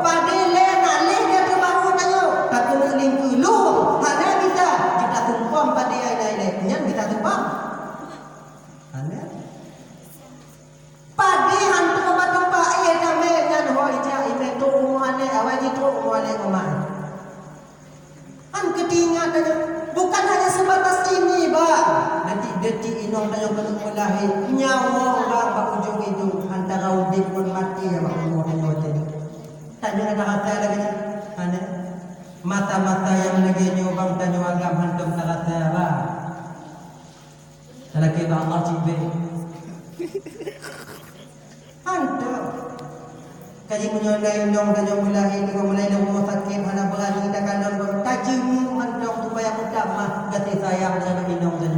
padi le nale dia tu bahu dayo tak kena lingku hanya bisa kita tumpam padi ai nyan kita tumpam hanya padi hantu batu bae dame nyan hoi ja ime tu muane awaji tu muane omah an ketingat aja bukan hanya sebatas ini bang detik-detik inong dayo kena melahi nyawa bang bak ujung itu antara udip pun mati ya bak umur dayo tadi tanya ada kata lagi hanya mata-mata yang lagi nyobang tanyo agam hantum kata bang lagi bang Allah cibe anda kaji menyolai undang dan yang mulahi dengan mulai rumah sakit hana berani kita kanan bertajimu undang supaya utama gati sayang dengan undang dan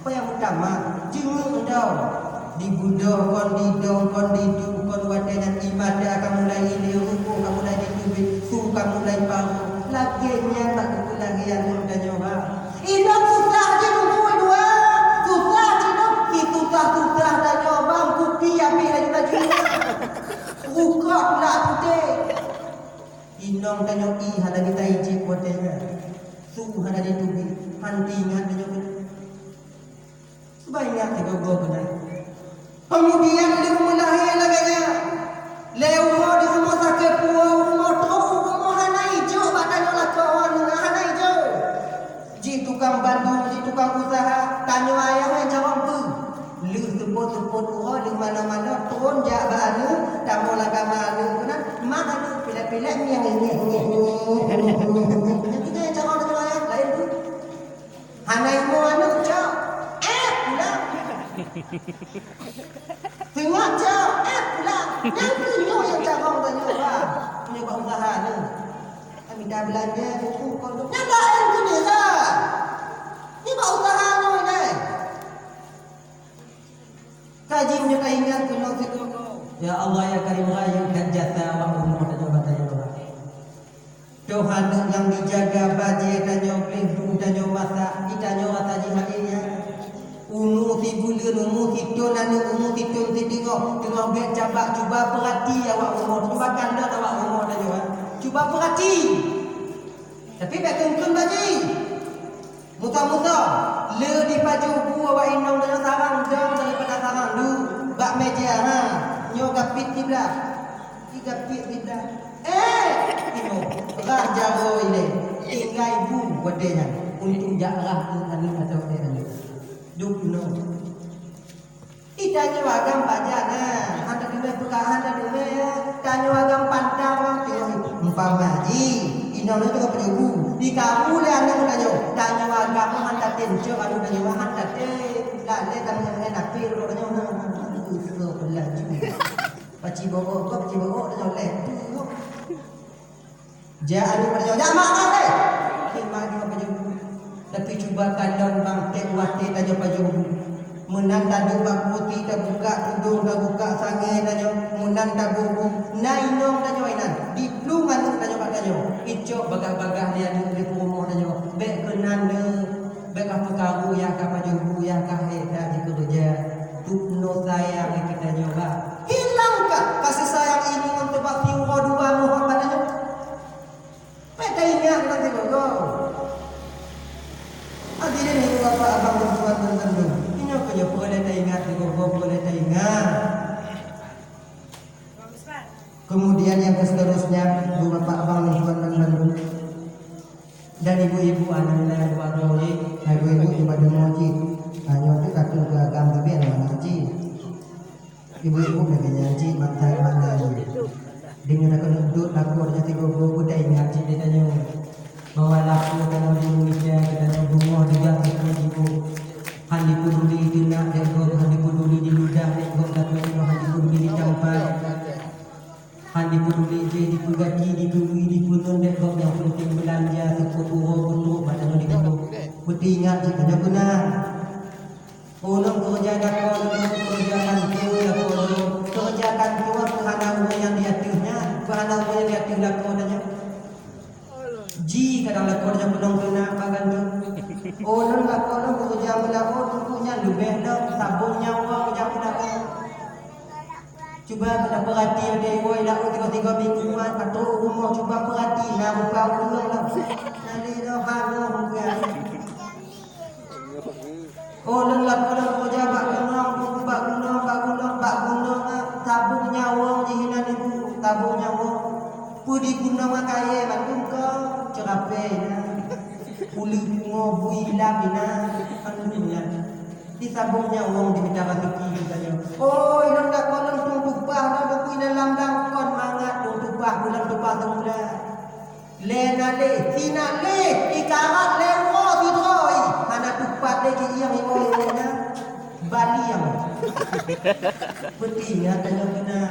supaya utama jimu undang dibudoh kon didong kon didu kon wadangan ibadah kamu mulai ini ruku kamu mulai ditubik tu kamu mulai paru lagi yang tak tentu lagi yang sudah nyoba hidup susah je dulu dua susah je dong itu susah dah nyoba kupi api lagi lagi buka pula putih inong dah nyoki hada kita ijik wadanya su hada ditubik hantingan dah nyoba sebanyak tiga benar. Kemudian di rumah lahir lagi lewat di rumah sakit puau rumah teruk rumah hana hijau badannya lah kawan hana hijau ji tukang bantu ji tukang usaha tanya ayah yang jawab tu lu sebut-sebut orang di mana-mana turun jak banu tak mau laga malu kena mana lu pilih-pilih yang ini kita yang jawab dengan ayah lain tu hana ilmu anu cak pula tengok jauh pula yang punya yang cakap tanya orang punya buat usaha ni kami dah belanja buku kondom yang lain tu ni lah ni buat usaha ni kaji punya keinginan kena situ ya Allah ya Karim rayukan jasa wa umur dan jabatan Allah Tuhan yang dijaga baji tanya pelihdu tanya masak tanya rasa jihadinya umur si bulan, umur si tunan, umur si tun si tengok bet cabak cuba perhati awak umur, cuba kandang awak umur dah juga. Cuba perhati. Tapi bet kengkeng baji. Muka-muka le di baju bu awak inong dengan sarang jam daripada sarang lu. Bak meja ha, nyo gapit di belah. Gapit di belah. Tengok, raja roh ini. Tinggal ibu wadanya untuk jarah anu atau anu. Duk no. Itanya wagam pajana, anda dulu bukaan anda dulu, tanya wagam pantang, tengok umpama ji, ino itu apa juga? Di kamu le anda tanya wagam anda tenjo, anda tanya anda le kamu yang enak pil, tanya itu belaju. Paci bobo, tanya le. Jangan pada jangan makan le. Lima dia apa juga? Tapi cuba kandang bangkit wati tanya baju menang tadu bak putih tak buka tudung tak buka sangai tanya menang tak buku nainong tanya inan di plungan tanya bak tanya icok bagah-bagah dia di rumah tanya bek kenan de bek apa karu ya ka baju ya ka heda di kerja tukno sayang kita nyoba hilangkah kasih sayang ini untuk bakti dua Muhammad tanya beta ingat nanti gogo. Hadirin ibu bapa abang dan tuan tentu. Ini apa ya boleh tak ingat, boleh tak ingat. Kemudian yang seterusnya ibu bapa abang dan tuan tentu. Dan ibu-ibu anak yang buat rohi, ibu-ibu ibadah masjid. Hanya itu kata ke agama tapi anak ngaji. Ibu-ibu bagi ngaji mata mana ni. Dengan akan duduk laku ada tiga buku tak ingat dia tanya. Bawa laku dalam Indonesia kita bunga juga ibu handi peduli di nak dego handi peduli di ludah dego laku itu handi peduli di campai handi peduli je di pegaki di kuwi di punun dego yang penting belanja sepuluh badan di dego putih ingat jika ada guna ulung kerja kerjaan tu kerjakan tu kerana yang diaturnya kerana yang diatur laku adanya ji kadang lakornya belum kena bagan tu. Orang lakornya bekerja melakor punya lebih dah sabungnya orang macam mana. Cuba kita perhati ada boy nak tiga mingguan atau rumah cuba perhati nak buka ulang lah. Nanti dah hangat bukan. Orang lakornya bekerja bak gunung sabungnya orang dihina ibu sabungnya orang. Pudi gunung makaya bantu kau cerape uli bunga buila bina anunya di sabungnya uang di bidang rezeki katanya oh ilang dak kolong tumpah dak ku dalam kon mangat tumpah bulan tumpah semula lena le tina le ikarat le wo tidroi mana tupat le ki yang ina Bali yang penting ya tanya kena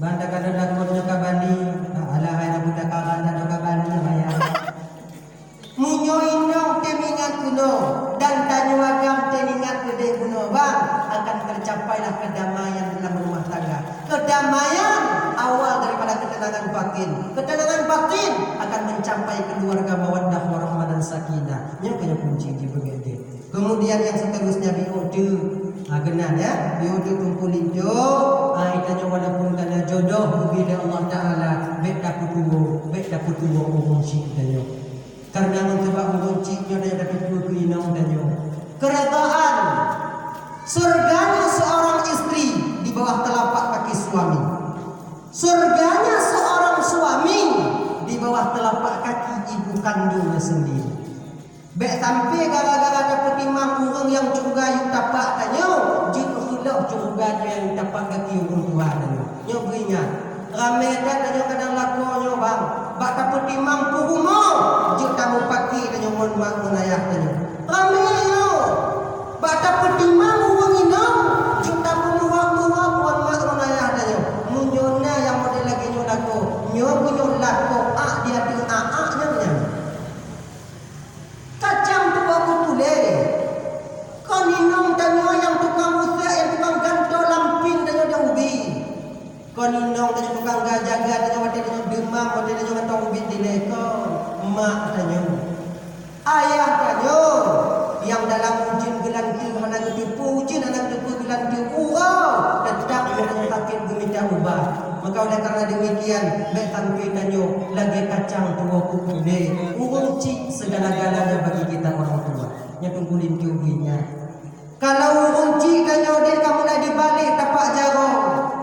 banda kadang kodnya ka Bali ala hayna budak karan ka Bali maya munyo indong temingat kuno dan tanya agam temingat gede kuno bang akan ketenangan batin. Ketenangan batin akan mencapai keluarga mawaddah warahmah dan sakinah. Yang kena kunci di begitu. Kemudian yang seterusnya biudu. Genan ya, biudu tumpulin jo. Itanya walaupun kena jodoh bila Allah Taala bet dapat tuwo mengunci danyo. Karena sebab menguncinya dia dapat dua keinang danyo. Keredaan surganya seorang istri di bawah telapak kaki suami. Surganya seorang suami di bawah telapak kaki ibu kandungnya sendiri. Bek sampai gara-gara dapat imam orang yang curiga yang tapak tanya, jika khilaf curiga yang tapak kaki orang tua tanya. Nyo beringat, ramai dah tanya kadang lakonyo bang, bak dapat imam puhumo, jika kamu pakai tanya mon mak mon ayah tanya. Ramai yo, bak dapat imam orang inam, jika kamu muak mon mak mon ayah tanya. Munyona yang model lagi nyo lako, nyo punyo lako, dia tu nya. Kacang tu aku tulis. Kau ninong tanya yang tukang usah, yang tukang ganto lampin tanya dia ubi. Kau ninong tanya tukang jaga tanya wadah tanya demam, wadah tanya ganto ubi dilekon. Mak tanya. Ayah tanya. Yang dalam ujian gelan tu anak ketipu, ujian anak ketipu gelan tu urau. Dan tak yang sakit geminta ubah. Maka oleh karena demikian, baik sampai tanya lagi kacang tua kuku ni, urunci segala-galanya bagi kita orang tua. Yang tungkulin tiubinya. Kalau urunci tanya dia kamu mulai dibalik tapak jarang.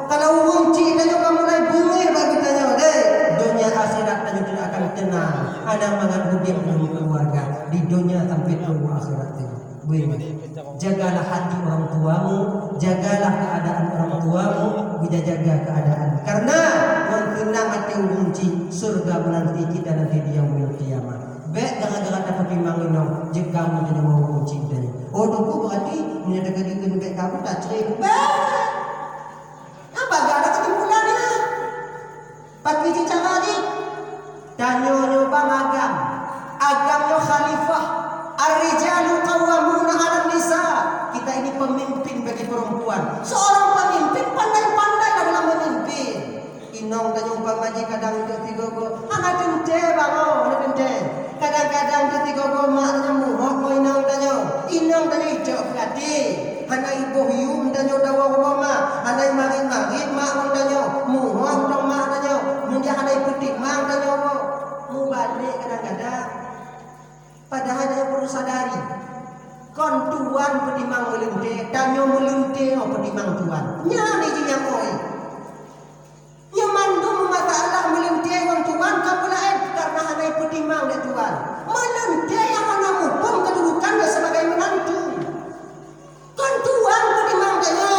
Kalau urunci tanya kamu mulai bungih bagi tanya dia. Dunia akhirat tanya tidak akan tenang. Ada mangat hidup dengan keluarga di dunia sampai tunggu akhirat itu. Jagalah hati orang tuamu, jagalah keadaan orang tuamu, bisa jaga keadaan. Karena mengenang hati kunci surga menanti kita nanti di yaumil qiyamah. Baik gara-gara dapat dimangino, jika kamu jadi mau kunci tadi. Oh, doku berarti menyatakan diri baik kamu tak cerai. Baik. Apa gak ada kesimpulannya? Pakai cara ni. Tanya bang agam. Agamnya khalifah. Ar-rijalu qawwamuna 'alan nisa. Kita ini pemimpin bagi perempuan. Seorang pemimpin pandai-pandai dalam memimpin. Inong tanya umpama kadang untuk tigogo, anak tente bang, anak tente. Kadang-kadang untuk tigogo mak tanya muhok mo inong tanya. Inong tanya ijok berarti. Anak ibu hiu tanya dawa umpama, anak marin-marin mak tanya muhok dong mak tanya. Munjah anak putih mak tanya mu balik kadang-kadang. Padahal dia perlu sadari. Kon tuan pedimang melunte, tanyo melunte o pedimang tuan. Nya ni jinya oi. Nya mandum mata Allah melunte kon tuan kapulaen karena hanai pedimang de tuan. Melunte yang mana mumpung kedudukannya sebagai menantu. Kon tuan pedimang tanyo.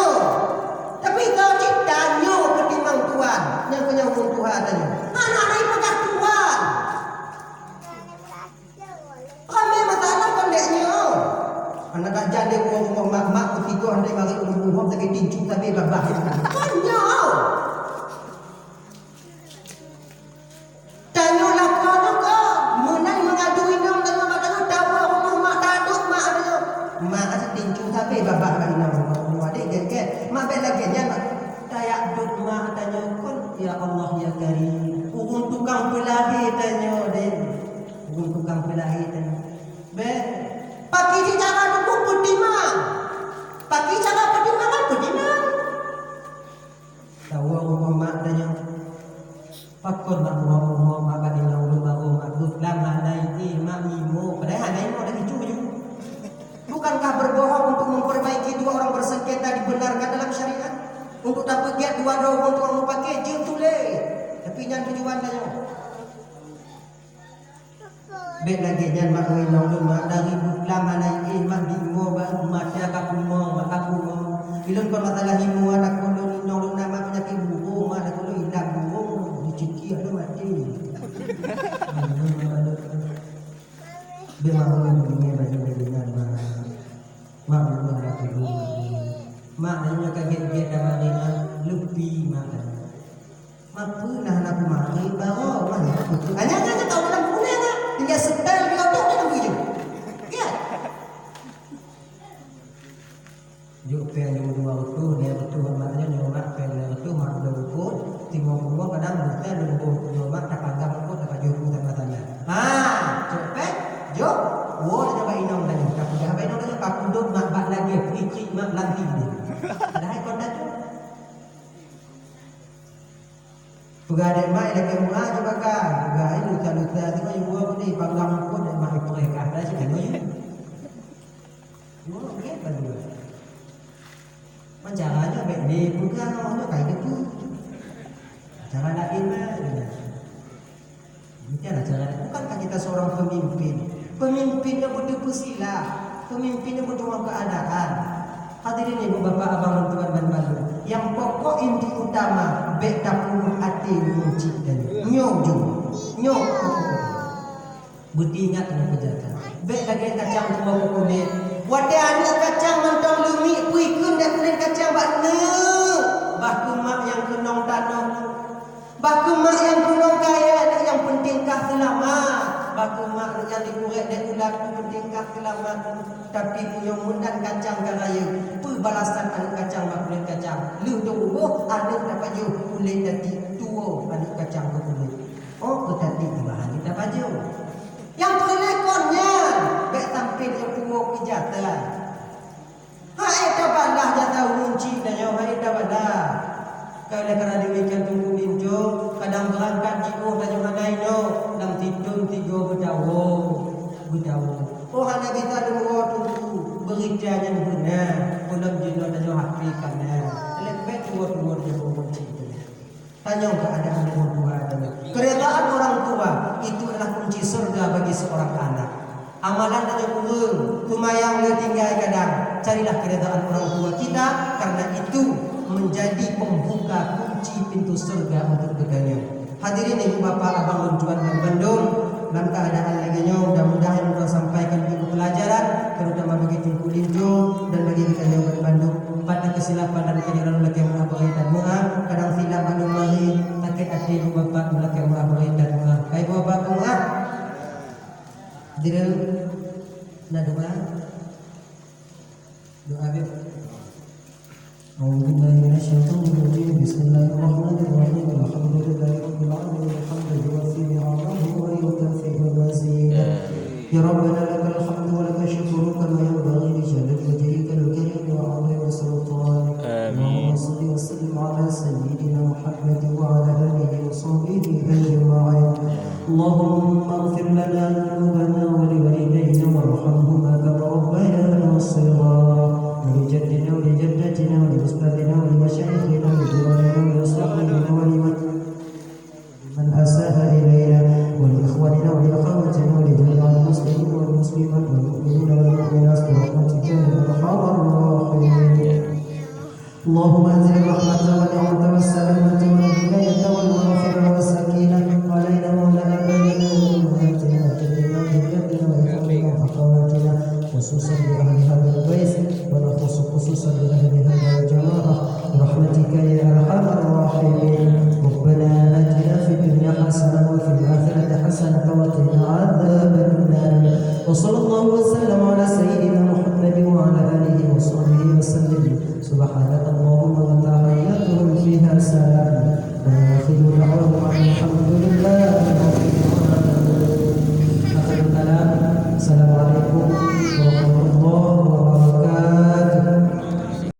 Tapi kau tanyo pedimang tuan. Yang punya umum Tuhan tanyo. Anak-anak pegang tuan. Kami masalah kondeknya. Anak tak jadi rumah mak-mak ketiga andai mari umum tapi tinju tapi babah. Kanya. Tanya lah kau kau. Menang mengadu inang dan makanya tahu rumah mak taduk mak ada. Mak ada tinju tapi babah kan inang rumah adik get. Mak bela genyan dayak duk mak tanya kon ya Allah ya Karim. Urung tukang belahi tanya den. Urung tukang belahi tanya. Be pakai cara dukung pedimang. Pakai cara pedimangan pedimang. Tahu rumah mak tanya. Pakon mak rumah mak bagi lau baru mak Islam hanai mak imo. Padahal hanai imo dah itu. Bukankah berbohong untuk memperbaiki dua orang bersengketa dibenarkan dalam syariat? Untuk dapat get dua orang untuk orang pakai je tuleh. Tapi yang tujuan tanya. Bek lagi jangan mak winong mak dari buklam hanai mak imo baru mak dia kapumo mak kapumo. Ilun kon masalah imo anak kon winong nama penyakit burung anak kon hilang burung diciki ada mati. Be mak winong bagi dengan mak winong lagi mak hanya kaget-kaget dalam dengan lebih mak. Mak pernah nak mari baru mana betul. Hanya tahu dalam kuning ah. Tinggal setel dia tu dia begitu. Ya. Juk pen dua tu dia betul maknanya nyomat pen itu mak dua tu timur kadang betul Pegada mai lagi rumah je bakal. Pegada luta-luta tu kau buat ni panggang pun dah mai perekah dah je kan you. Yo okey baru. Caranya baik ni pegang orang kayak gitu. Cara lain mana? Bukanlah cara. Bukankah kita seorang pemimpin? Pemimpin yang berdiskusi lah. Pemimpin yang berdua keadaan. Hadirin ibu bapa abang dan tuan dan baru. Yang pokok inti utama baik dapur hati kunci dan nyoju. Nyok. Budi ingat dengan penjagaan. Baik lagi kacang tua kulit. Wadah anak kacang mentong lumi puikun dan kulit kacang bakna. Bahku mak yang kenong tanah. Bahku mak yang kenong kaya yang penting kah selamat. Bahku mak yang dikurek dan ulat penting kah selamat. Tapi punya mundan kacang karaya. Balasan anak kacang bak kulit kacang. Lu tunggu anak dapat je kulit dati tua anak kacang ke kulit. Oh ketati bahan kita baju. Yang pelekonnya baik tampil yang tua kejahatan. Hai tabalah jatah kunci dan yang hai tabalah. Kalau kerana demikian tunggu minjo kadang berangkat jiwa dan yang ada ino dalam tidur tiga berdawa. Oh hanya kita dulu tunggu berita yang benar. Pulang jino dan yang hakikatnya. Lebih tua dia kunci itu. Tanya keadaan orang tua adalah keredaan orang tua itu adalah kunci surga bagi seorang anak. Amalan dan kurun kumayang le tinggal kadang carilah keredaan orang tua kita karena itu menjadi pembuka kunci pintu surga untuk berganya. Hadirin ibu bapa abang dan tuan dan bandung dalam keadaan lagi mudah-mudahan kita sampaikan ilmu pelajaran terutama bagi Tunku Linjo dan bagi kita yang berbandung pada kesilapan dan kejadian laki mengabai dan mu'ah kadang silap anu mari takut hati ibu bapa laki mengabai dan mu'ah baik ibu bapa mu'ah direl nak doa bib أعوذ بالله من الشيطان الرجيم بسم الله الرحمن الرحيم الحمد لله رب العالمين الحمد يوفي نعمه ويكافئ مزيدا يا ربنا لك الحمد ولك الشكر كما ينبغي لجلال وجهك الكريم وعظيم سلطانك اللهم صل وسلم على سيدنا محمد وعلى آله وصحبه أجمعين اللهم اغفر لنا ذنوبنا ولوالدينا وارحمهما كما ربيانا صغارا ولجدنا ولجدتنا ولأستاذنا ولمشايخنا ولجيراننا ولأصحابنا ولمن أساء إلينا ولإخواننا ولأخواتنا ولجميع المسلمين والمسلمات والمؤمنين والمؤمنات برحمتك يا أرحم الراحمين اللهم أنزل الرحمة والنعمة والسلامة والهداية والمغفرة والسكينة علينا وعلى آبائنا وأمهاتنا وجدنا وجدتنا وإخواننا وأخواتنا خصوصا بأهل هذا البيت ونخص خصوصا بأهل هذا الجماعة برحمتك يا أرحم الراحمين ربنا آتنا في الدنيا حسنة وفي الآخرة حسنة وقنا عذاب النار وصلى الله وسلم